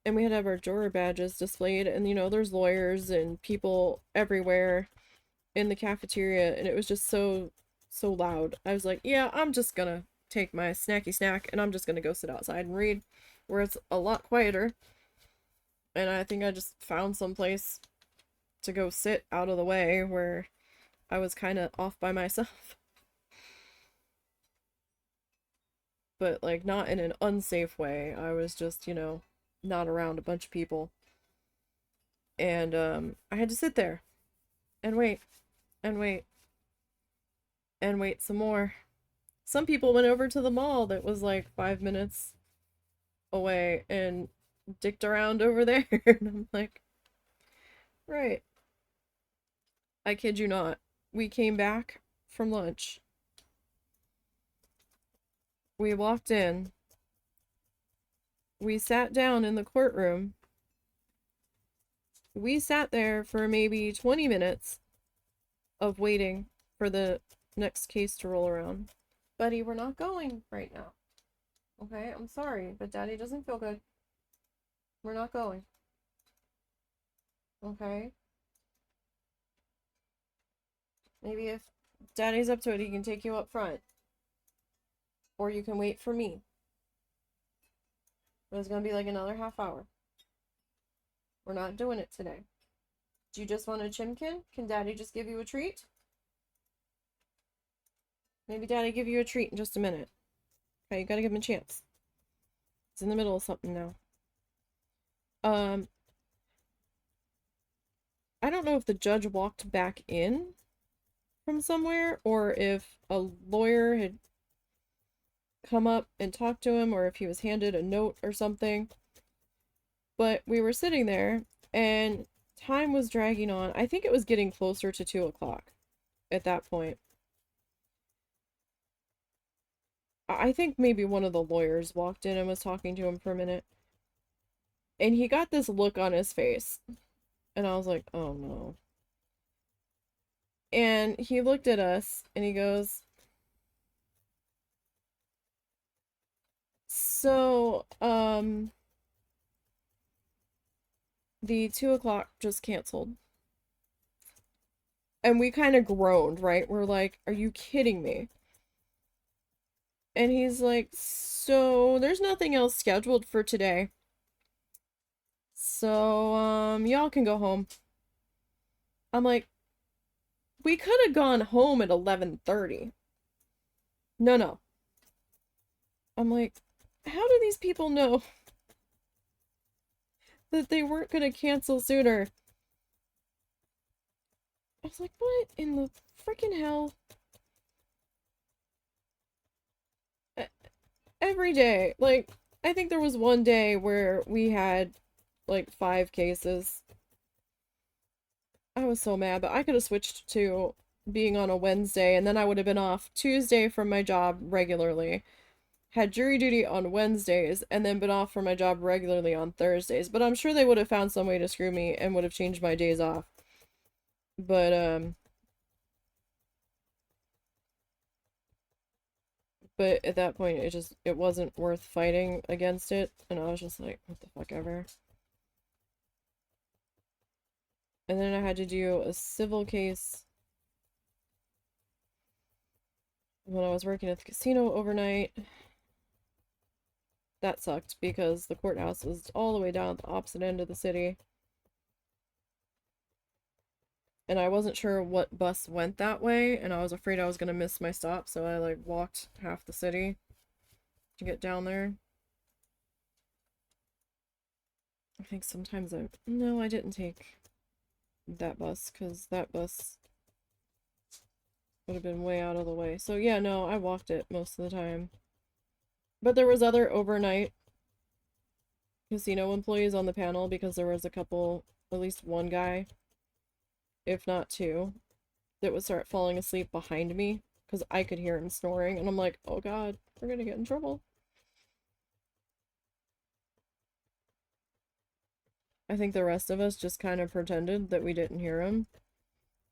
And we had to have our juror badges displayed. And, you know, there's lawyers and people everywhere in the cafeteria. And it was just so, so loud. I was like, "Yeah, I'm just gonna take my snacky snack and I'm just gonna go sit outside and read where it's a lot quieter." And I think I just found some place to go sit out of the way where I was kind of off by myself. But like not in an unsafe way. I was just, you know, not around a bunch of people. And I had to sit there and wait and wait and wait some more. Some people went over to the mall that was like 5 minutes away and dicked around over there. And I'm like, right. I kid you not. We came back from lunch. We walked in. We sat down in the courtroom. We sat there for maybe 20 minutes of waiting for the next case to roll around. "Buddy, we're not going right now. Okay, I'm sorry, but Daddy doesn't feel good. We're not going. Okay? Maybe if Daddy's up to it, he can take you up front. Or you can wait for me. But it's gonna be like another half hour. We're not doing it today. Do you just want a chimkin? Can Daddy just give you a treat? Maybe Daddy give you a treat in just a minute. Okay, you gotta give him a chance. He's in the middle of something now. Um, I don't know if the judge walked back in from somewhere or if a lawyer had come up and talked to him or if he was handed a note or something. But we were sitting there and time was dragging on. I think it was getting closer to 2 o'clock at that point. I think maybe one of the lawyers walked in and was talking to him for a minute. And he got this look on his face. And I was like, oh no. And he looked at us and he goes, so, the 2 o'clock just canceled. And we kind of groaned, right? We're like, are you kidding me? And he's like, so there's nothing else scheduled for today. So, y'all can go home. I'm like, we could have gone home at 11:30. No, no. I'm like, how do these people know that they weren't gonna cancel sooner? I was like, what in the freaking hell? Every day. Like, I think there was one day where we had like 5 cases. I was so mad, but I could have switched to being on a Wednesday and then I would have been off Tuesday from my job regularly. Had jury duty on Wednesdays and then been off from my job regularly on Thursdays. But I'm sure they would have found some way to screw me and would have changed my days off. But at that point it wasn't worth fighting against it and I was just like, what the fuck ever. And then I had to do a civil case when I was working at the casino overnight. That sucked because the courthouse was all the way down at the opposite end of the city. And I wasn't sure what bus went that way, and I was afraid I was gonna miss my stop, so I like walked half the city to get down there. I think sometimes no, I didn't take that bus, because that bus would have been way out of the way. So yeah, no, I walked it most of the time. But there was other overnight casino employees on the panel because there was a couple, at least one guy, if not two, that would start falling asleep behind me because I could hear him snoring, and I'm like, oh god, we're gonna get in trouble. I think the rest of us just kind of pretended that we didn't hear him.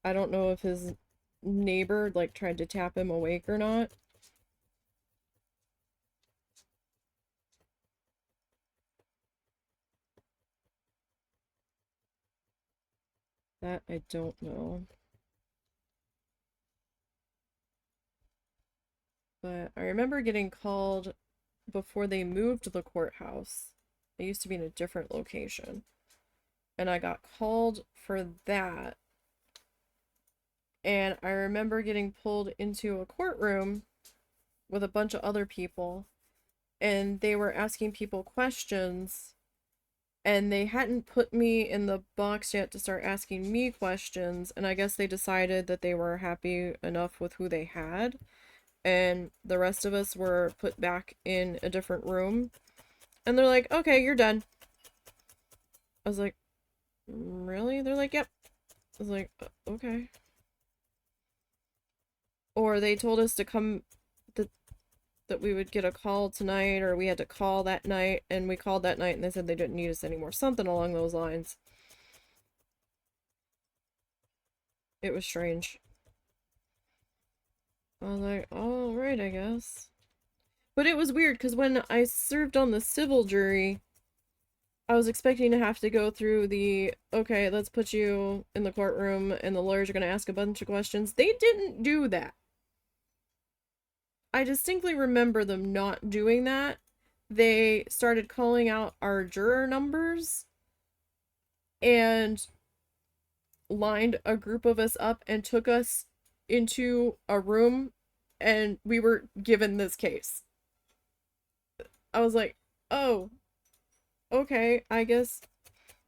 I don't know if his neighbor like tried to tap him awake or not. That I don't know. But I remember getting called before they moved the courthouse. They used to be in a different location. And I got called for that. And I remember getting pulled into a courtroom with a bunch of other people. And they were asking people questions. And they hadn't put me in the box yet to start asking me questions. And I guess they decided that they were happy enough with who they had. And the rest of us were put back in a different room. And they're like, okay, you're done. I was like, really? They're like, yep. I was like, okay. Or they told us to come, that we would get a call tonight, or we had to call that night, and we called that night and they said they didn't need us anymore. Something along those lines. It was strange. I was like, all right, I guess. But it was weird because when I served on the civil jury, I was expecting to have to go through the, okay, let's put you in the courtroom and the lawyers are going to ask a bunch of questions. They didn't do that. I distinctly remember them not doing that. They started calling out our juror numbers and lined a group of us up and took us into a room, and we were given this case. I was like, oh, okay, I guess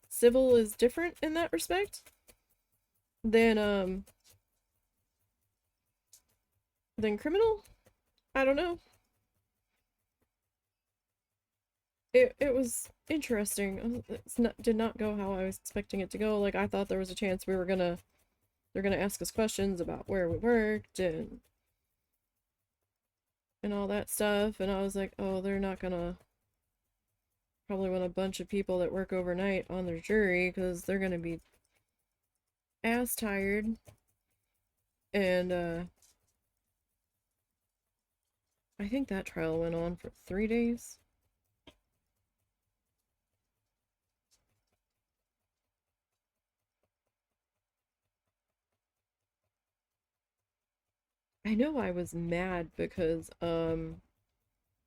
civil is different in that respect. than criminal. I don't know. It was interesting. Did not go how I was expecting it to go. Like, I thought there was a chance they're gonna ask us questions about where we worked and all that stuff, and I was like, oh, they're not gonna probably want a bunch of people that work overnight on their jury because they're gonna be ass tired. And I think that trial went on for 3 days. I know I was mad because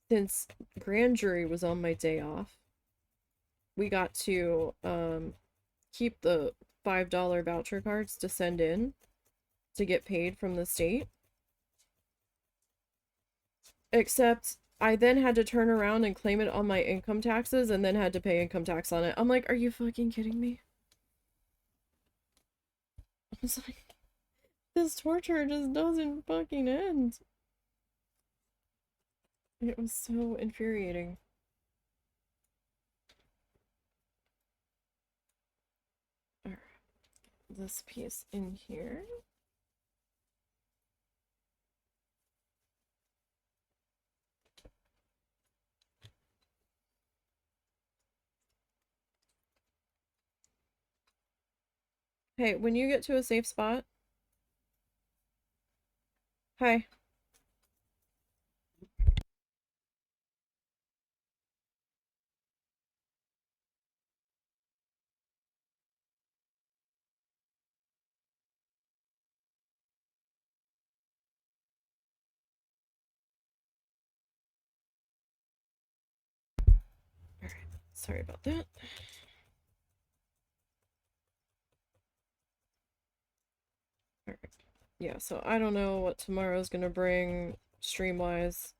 since grand jury was on my day off, we got to keep the $5 voucher cards to send in to get paid from the state. Except I then had to turn around and claim it on my income taxes and then had to pay income tax on it. I'm like, are you fucking kidding me? I was like, this torture just doesn't fucking end. It was so infuriating. Alright, this piece in here. Hey, when you get to a safe spot. Hi. Alright, sorry about that. Alright. Yeah, so I don't know what tomorrow's gonna bring stream-wise.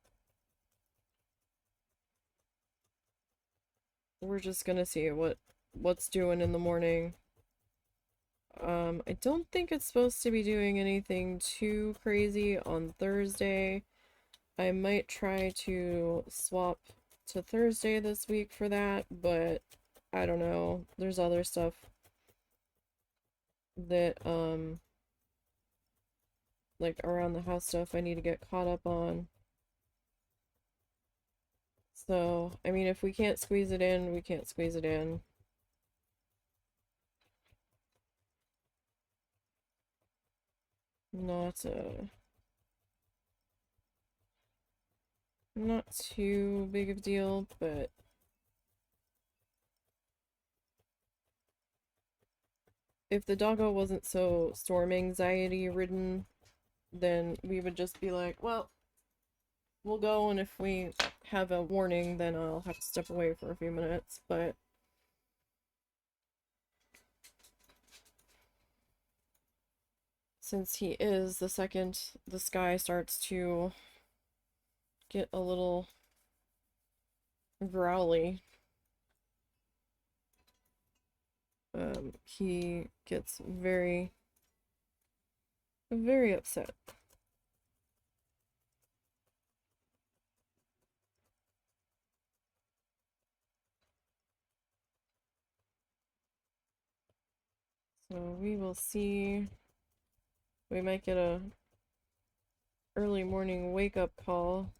We're just gonna see what's doing in the morning. I don't think it's supposed to be doing anything too crazy on Thursday. I might try to swap to Thursday this week for that, but I don't know. There's other stuff that, like around the house stuff I need to get caught up on. So, I mean, if we can't squeeze it in, we can't squeeze it in. Not too big of a deal, but if the doggo wasn't so storm anxiety ridden, then we would just be like, well, we'll go, and if we have a warning, then I'll have to step away for a few minutes, but since he is, the second the sky starts to get a little growly, he gets very, very upset. So we will see. We might get a early morning wake up call.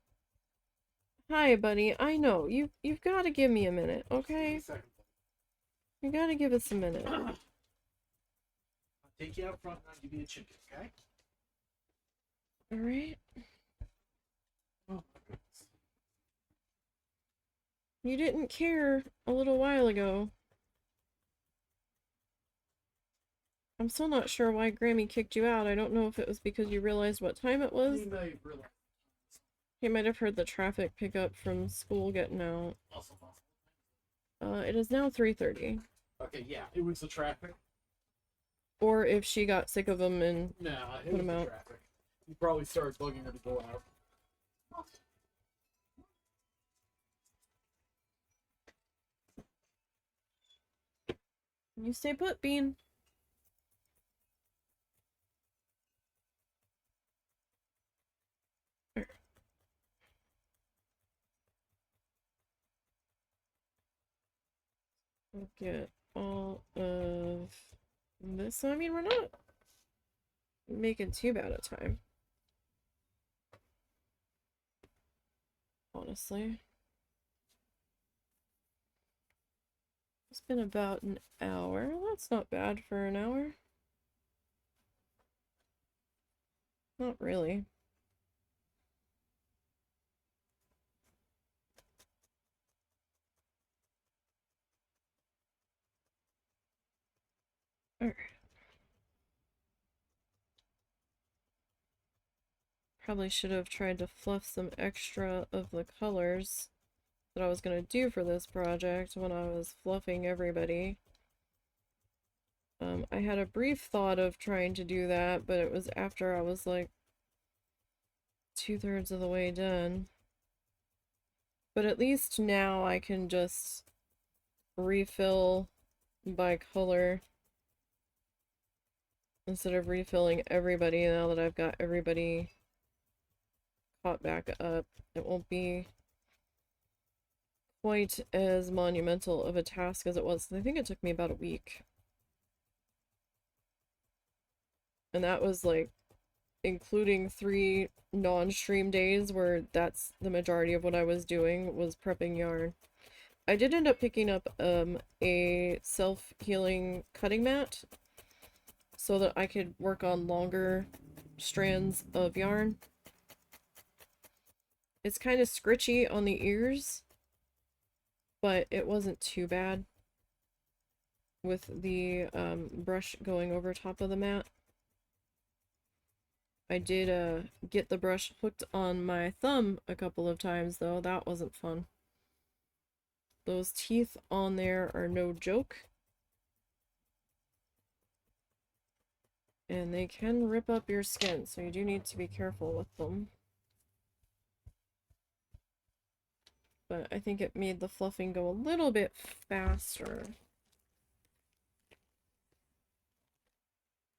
Hi, buddy. I know you've got to give me a minute, okay? You got to give us a minute. I'll take you out front and I'll give you a chicken, okay? All right. Oh my goodness. You didn't care a little while ago. I'm still not sure why Grammy kicked you out. I don't know if it was because you realized what time it was. He might have heard the traffic pickup from school getting out. It is now 3:30. Okay, yeah, it was the traffic. Or if she got sick of him and Nah, it put was him the out. traffic. He probably started bugging her to go out. You stay put, Bean. I'll get all of this. So, I mean, we're not making too bad a time. Honestly. It's been about an hour. That's not bad for an hour. Not really. Alright. Probably should have tried to fluff some extra of the colors that I was going to do for this project when I was fluffing everybody. I had a brief thought of trying to do that, but it was after I was like 2/3 of the way done. But at least now I can just refill by color instead of refilling everybody. Now that I've got everybody caught back up, it won't be quite as monumental of a task as it was. I think it took me about a week. And that was like including 3 non-stream days where that's the majority of what I was doing was prepping yarn. I did end up picking up a self-healing cutting mat so that I could work on longer strands of yarn. It's kind of scritchy on the ears, but it wasn't too bad with the brush going over top of the mat. I did get the brush hooked on my thumb a couple of times though. That wasn't fun. Those teeth on there are no joke. And they can rip up your skin, so you do need to be careful with them. But I think it made the fluffing go a little bit faster.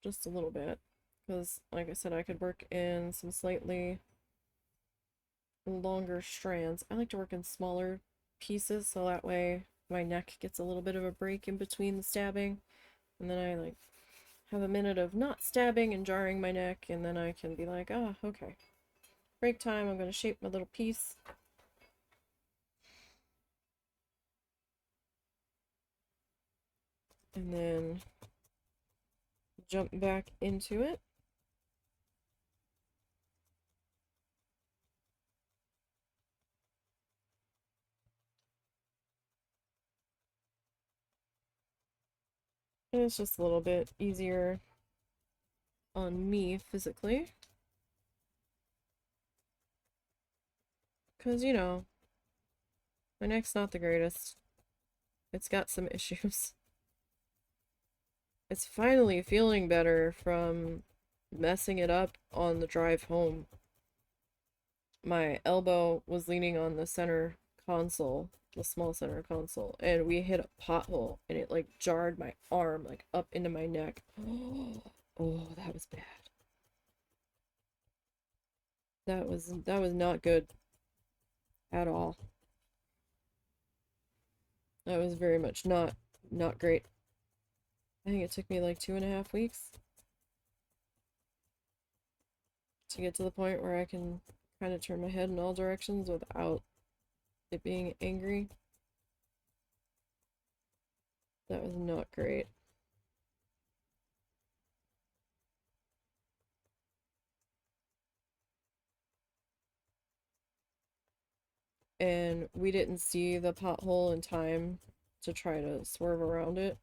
Just a little bit. Because, like I said, I could work in some slightly longer strands. I like to work in smaller pieces, so that way my neck gets a little bit of a break in between the stabbing. And then I, like, have a minute of not stabbing and jarring my neck, and then I can be like, ah, okay. Break time, I'm going to shape my little piece. And then jump back into it. And it's just a little bit easier on me physically. Because, you know, my neck's not the greatest. It's got some issues. It's finally feeling better from messing it up on the drive home. My elbow was leaning on the center console, the small center console, and we hit a pothole and it like jarred my arm like up into my neck. Oh, that was bad. That was not good at all. That was very much not great. I think it took me like 2.5 weeks to get to the point where I can kind of turn my head in all directions without it being angry. That was not great. And we didn't see the pothole in time to try to swerve around it.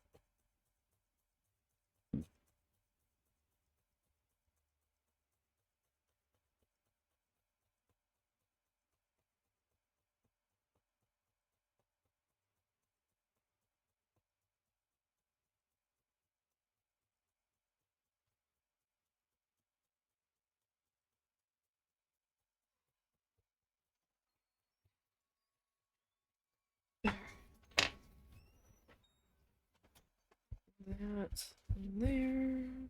That in there.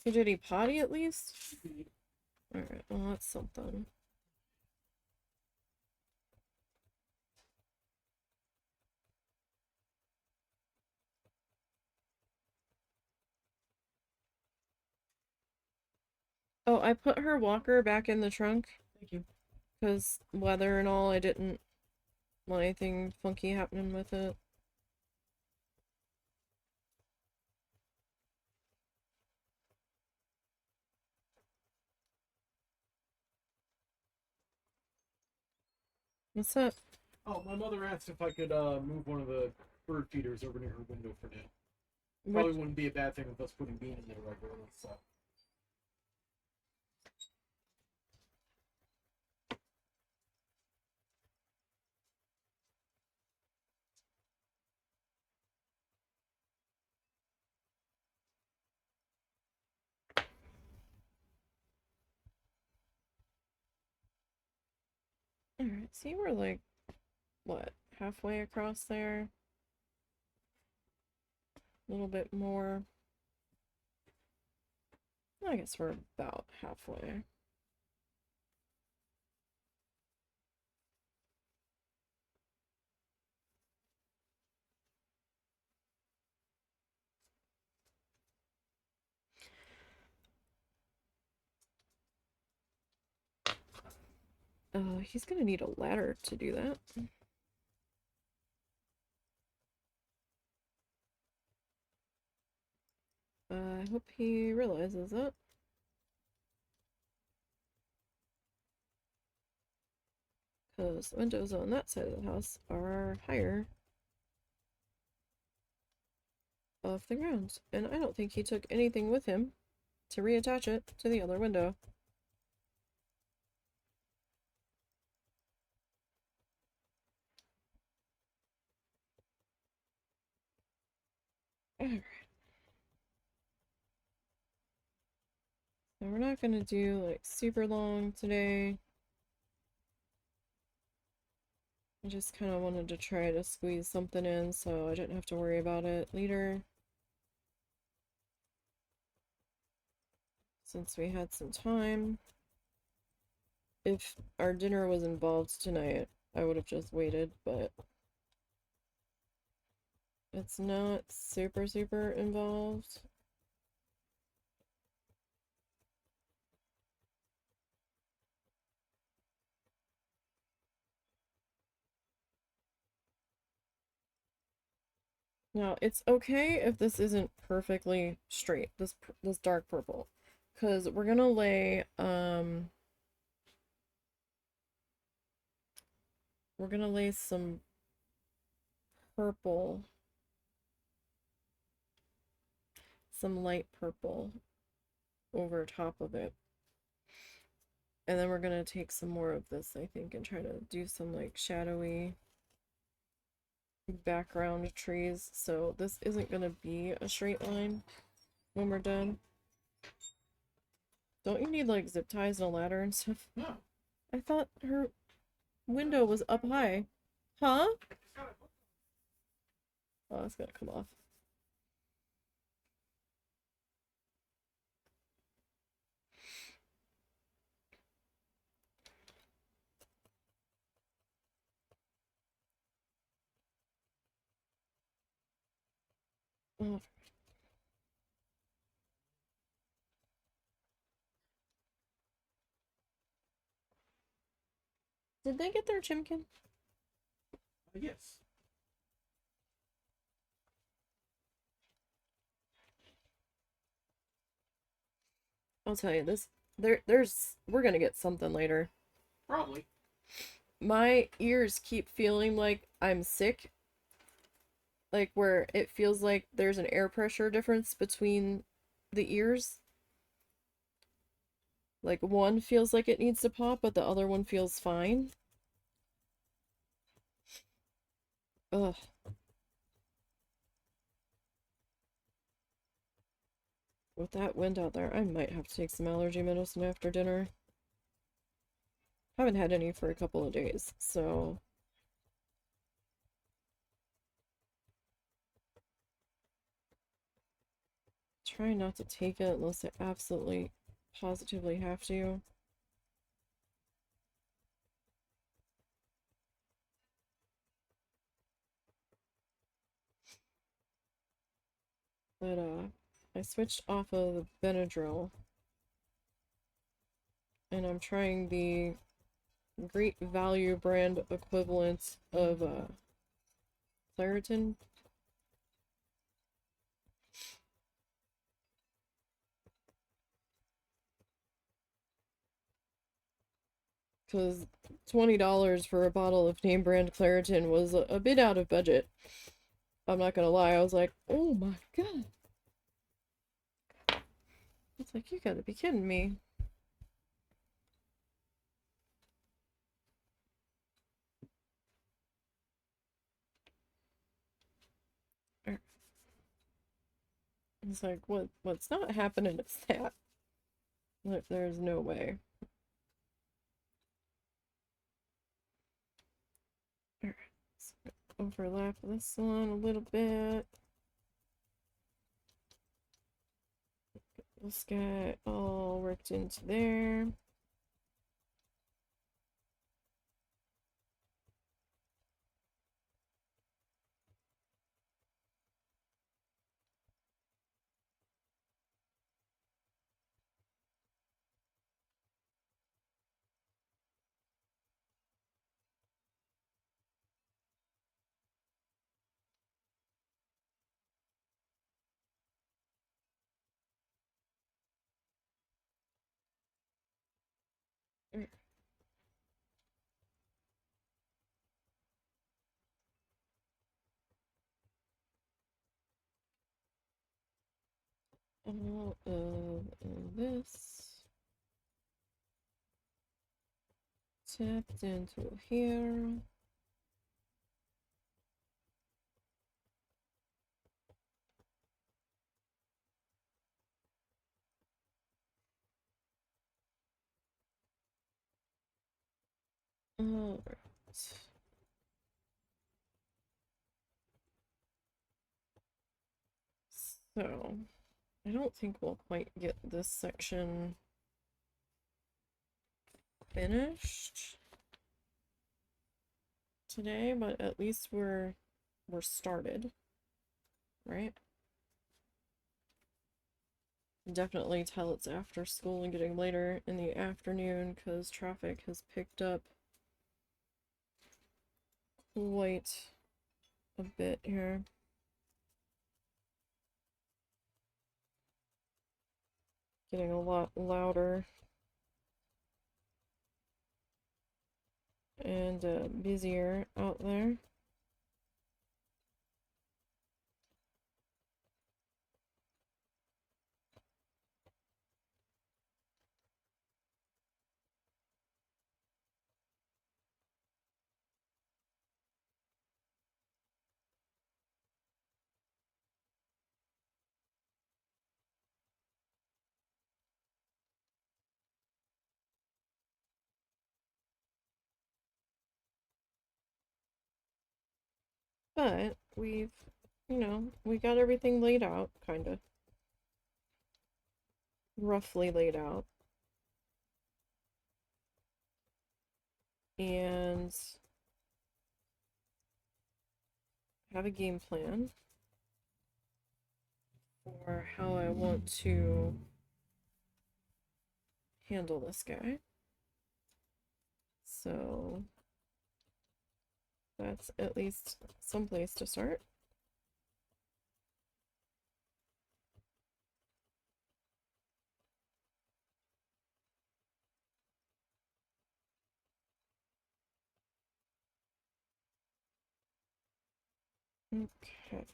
So did he potty at least? Alright, well that's something. Oh, I put her walker back in the trunk Thank you. because weather and all, I didn't want anything funky happening with it. What's up? Oh, my mother asked if I could move one of the bird feeders over near her window for now. Which, Probably wouldn't be a bad thing with us putting Bean in there regularly, so. alright, see, we're like, what, halfway across there? A little bit more. I guess we're about halfway. He's gonna need a ladder to do that. I hope he realizes that. Because the windows on that side of the house are higher off the ground. And I don't think he took anything with him to reattach it to the other window. Alright. So we're not gonna do like super long today. I just kind of wanted to try to squeeze something in so I didn't have to worry about it later. Since we had some time. If our dinner was involved tonight, I would have just waited, but it's not super, super involved. Now, it's okay if this isn't perfectly straight, this dark purple, because we're gonna lay some purple, some light purple over top of it. And then we're gonna take some more of this, I think, and try to do some like shadowy background trees. So this isn't gonna be a straight line when we're done. Don't you need like zip ties and a ladder and stuff? No. I thought her window was up high. Huh? Oh, it's gonna come off. Oh. Did they get their chimkin? Yes. I'll tell you this. We're gonna get something later. Probably. My ears keep feeling like I'm sick. Like where it feels like there's an air pressure difference between the ears. Like one feels like it needs to pop, but the other one feels fine. Ugh. With that wind out there, I might have to take some allergy medicine after dinner. Haven't had any for a couple of days, so try not to take it unless I absolutely positively have to. But I switched off of the Benadryl and I'm trying the Great Value brand equivalent of Claritin. Because $20 for a bottle of name brand Claritin was a bit out of budget. I'm not gonna lie, I was like, oh my god. It's like, you gotta be kidding me. It's like, what's not happening is that. Like, there's no way. Alright, let's overlap this one a little bit. This guy all worked into there. All of this tapped into here. All right. So, I don't think we'll quite get this section finished today, but at least we're started, right? Definitely tell it's after school and getting later in the afternoon because traffic has picked up quite a bit here. Getting a lot louder and busier out there. But we've, we got everything laid out, kind of. Roughly laid out. And have a game plan for how I want to handle this guy. So that's at least some place to start. Okay.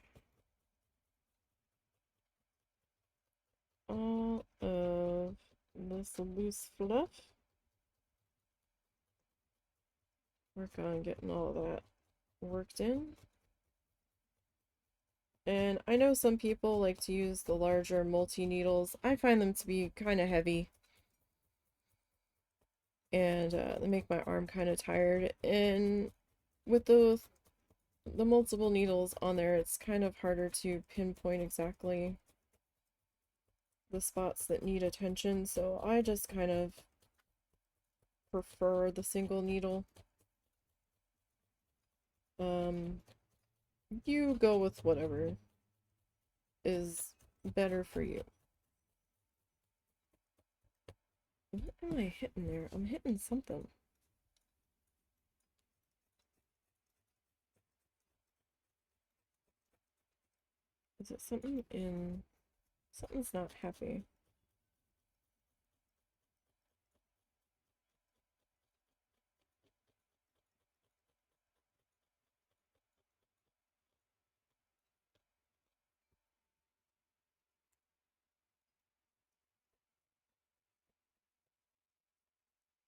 All of this loose fluff. Work on getting all that worked in. And I know some people like to use the larger multi-needles. I find them to be kind of heavy. And they make my arm kind of tired. And with the multiple needles on there, it's kind of harder to pinpoint exactly the spots that need attention. So I just kind of prefer the single needle. You go with whatever is better for you. What am I hitting there? I'm hitting something. Is it something in... Something's not happy.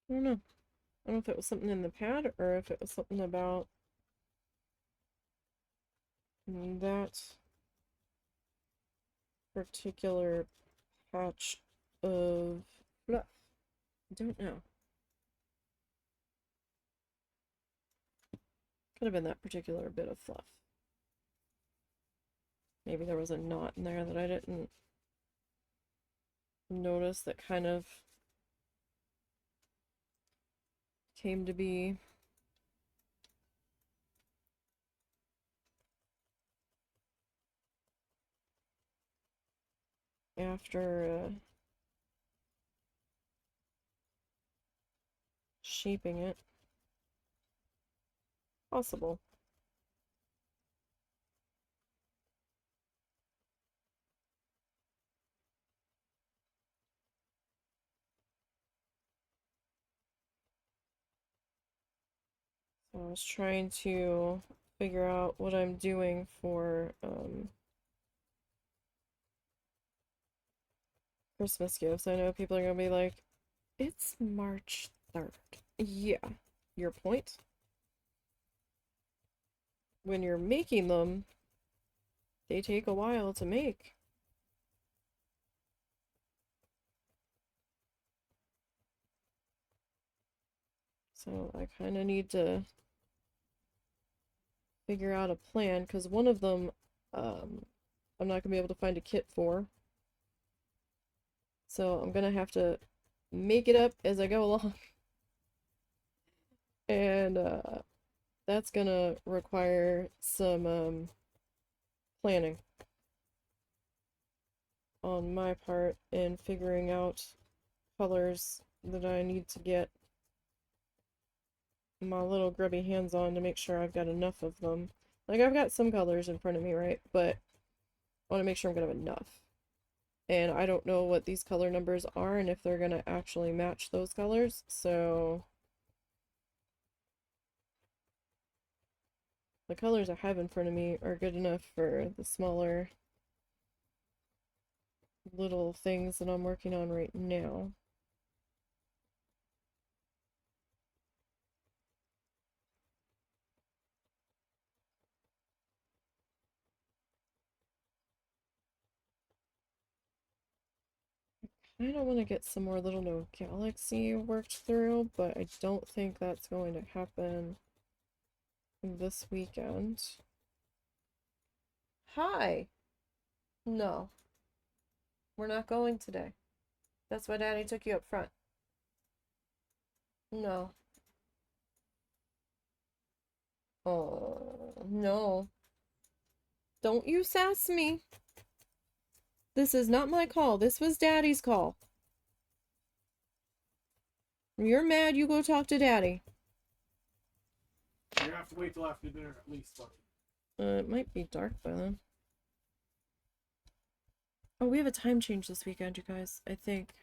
I don't know. I don't know if it was something in the pad or if it was something about that particular patch of fluff. I don't know. Could have been that particular bit of fluff. Maybe there was a knot in there that I didn't notice that kind of came to be. After shaping it. Possible. So I was trying to figure out what I'm doing for Christmas gifts. I know people are gonna be like, it's March 3rd. Yeah, your point. When you're making them, they take a while to make. So I kind of need to figure out a plan, because one of them I'm not gonna be able to find a kit for. So I'm gonna have to make it up as I go along. And that's gonna require some planning on my part and figuring out colors that I need to get my little grubby hands on to make sure I've got enough of them. Like, I've got some colors in front of me, right? But I want to make sure I'm gonna have enough. And I don't know what these color numbers are and if they're gonna actually match those colors, so the colors I have in front of me are good enough for the smaller little things that I'm working on right now. I don't want to get some more Little No Galaxy worked through, but I don't think that's going to happen this weekend. Hi! No. We're not going today. That's why Daddy took you up front. No. Oh, no. Don't you sass me. This is not my call. This was Daddy's call. When you're mad, you go talk to Daddy. You're gonna have to wait till after dinner at least, but... It might be dark by then. Oh, we have a time change this weekend, you guys, I think.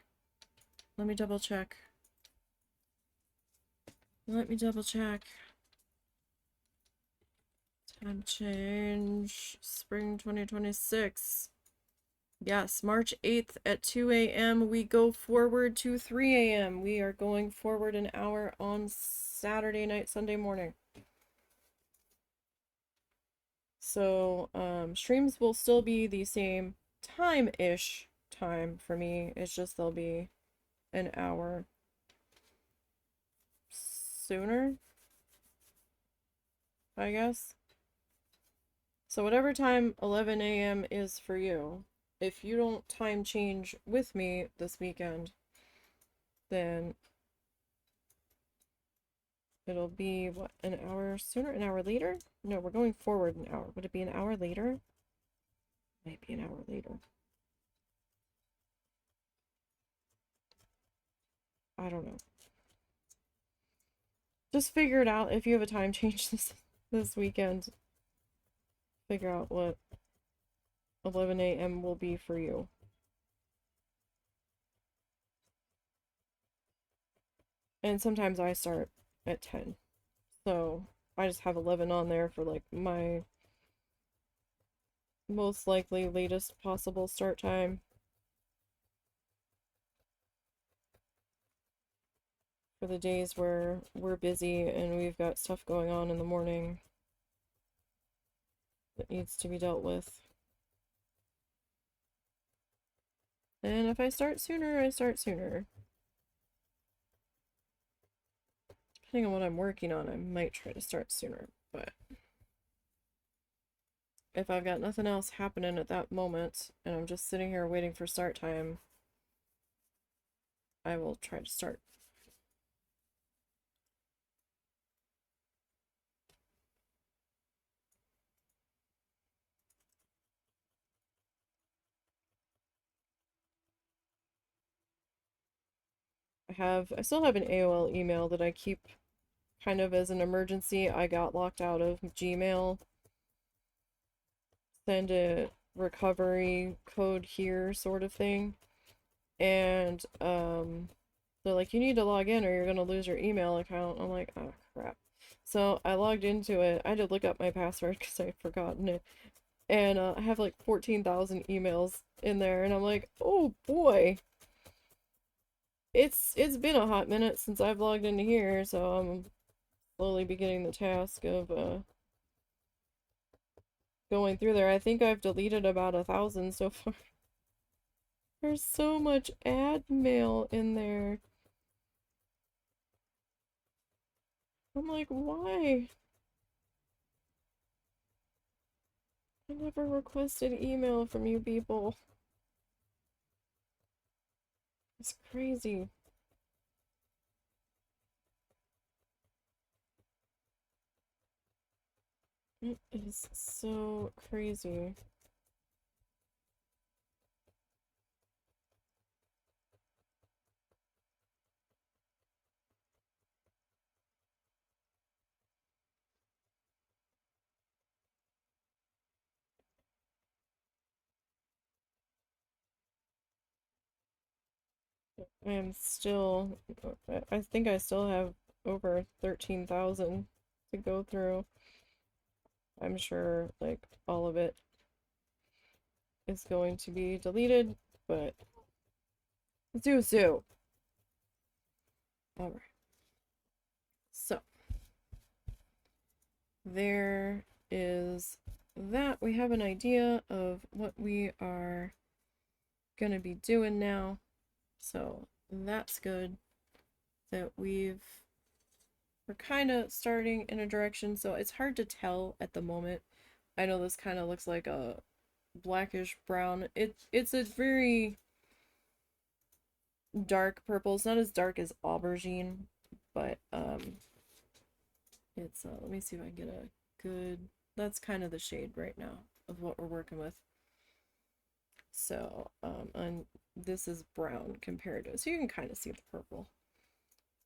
Let me double check. Let me double check. Time change. Spring 2026. Yes, March 8th at 2 a.m. We go forward to 3 a.m. We are going forward an hour on Saturday night, Sunday morning. So, streams will still be the same time-ish time for me. It's just they'll be an hour sooner, I guess. So whatever time 11 a.m. is for you, if you don't time change with me this weekend, then it'll be, what, an hour sooner? An hour later? No, we're going forward an hour. Would it be an hour later? Might be an hour later. I don't know. Just figure it out. If you have a time change this weekend, figure out what 11 a.m. will be for you. And sometimes I start at 10. So I just have 11 on there for like my most likely latest possible start time for the days where we're busy and we've got stuff going on in the morning that needs to be dealt with. And if I start sooner, I start sooner. Depending on what I'm working on, I might try to start sooner, but if I've got nothing else happening at that moment and I'm just sitting here waiting for start time, I will try to start. I still have an AOL email that I keep kind of as an emergency. I got locked out of Gmail. Send a recovery code here sort of thing. And they're like, you need to log in or you're gonna lose your email account. I'm like, oh crap. So I logged into it. I had to look up my password because I'd forgotten it. And I have like 14,000 emails in there, and I'm like, oh boy. It's been a hot minute since I've logged into here, so I'm slowly beginning the task of going through there. I think I've deleted about 1,000 so far. There's so much ad mail in there. I'm like, why? I never requested email from you people. It's crazy. It is so crazy. I am still, I think I still have over 13,000 to go through. I'm sure, like, all of it is going to be deleted, but zoo. Alright. So, there is that. We have an idea of what we are gonna be doing now. So, that's good that we're kind of starting in a direction. So, it's hard to tell at the moment. I know this kind of looks like a blackish brown. It's a very dark purple. It's not as dark as aubergine, but it's let me see if I can get a good, that's kind of the shade right now of what we're working with. So and this is brown compared to, so you can kind of see the purple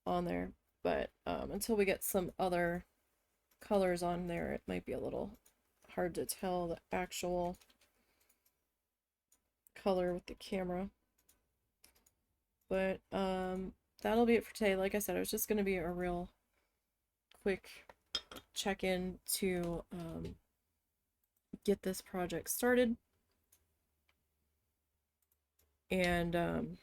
on there, but until we get some other colors on there, it might be a little hard to tell the actual color with the camera. But that'll be it for today. Like I said, it was just going to be a real quick check-in to get this project started. And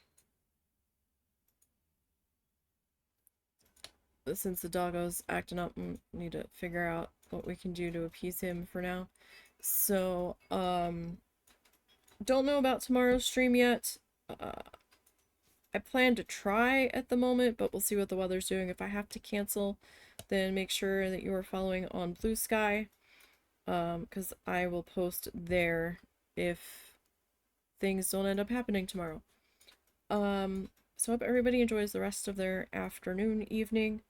since the doggo's acting up, we need to figure out what we can do to appease him for now. So don't know about tomorrow's stream yet. I plan to try at the moment, but we'll see what the weather's doing. If I have to cancel, then make sure that you are following on Blue Sky, because I will post there if things don't end up happening tomorrow. So I hope everybody enjoys the rest of their afternoon, evening.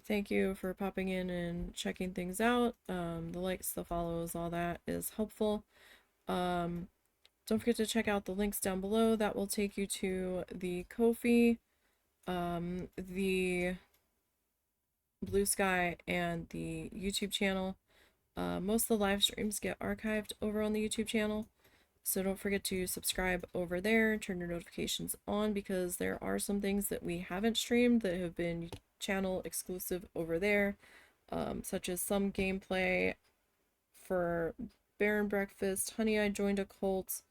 Thank you for popping in and checking things out. The likes, the follows, all that is helpful. Don't forget to check out the links down below. That will take you to the Ko-fi The Blue Sky and the YouTube channel. Most of the live streams get archived over on the YouTube channel, so don't forget to subscribe over there and turn your notifications on, because there are some things that we haven't streamed that have been channel exclusive over there, such as some gameplay for Baron Breakfast, Honey I Joined a Cult,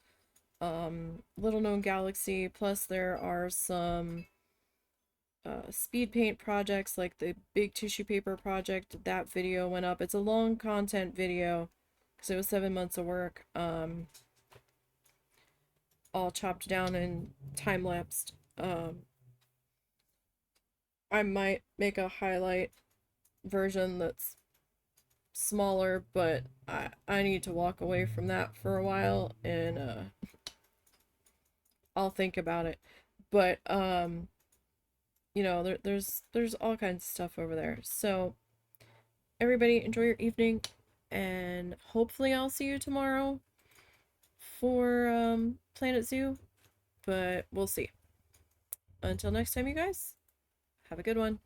Little Known Galaxy, plus there are some speed paint projects like the big tissue paper project. That video went up. It's a long content video because it was 7 months of work, all chopped down and time lapsed. I might make a highlight version that's smaller, but I need to walk away from that for a while, and I'll think about it. But you know, there's all kinds of stuff over there. So everybody enjoy your evening, and hopefully I'll see you tomorrow for Planet Zoo, but we'll see. Until next time, you guys, have a good one.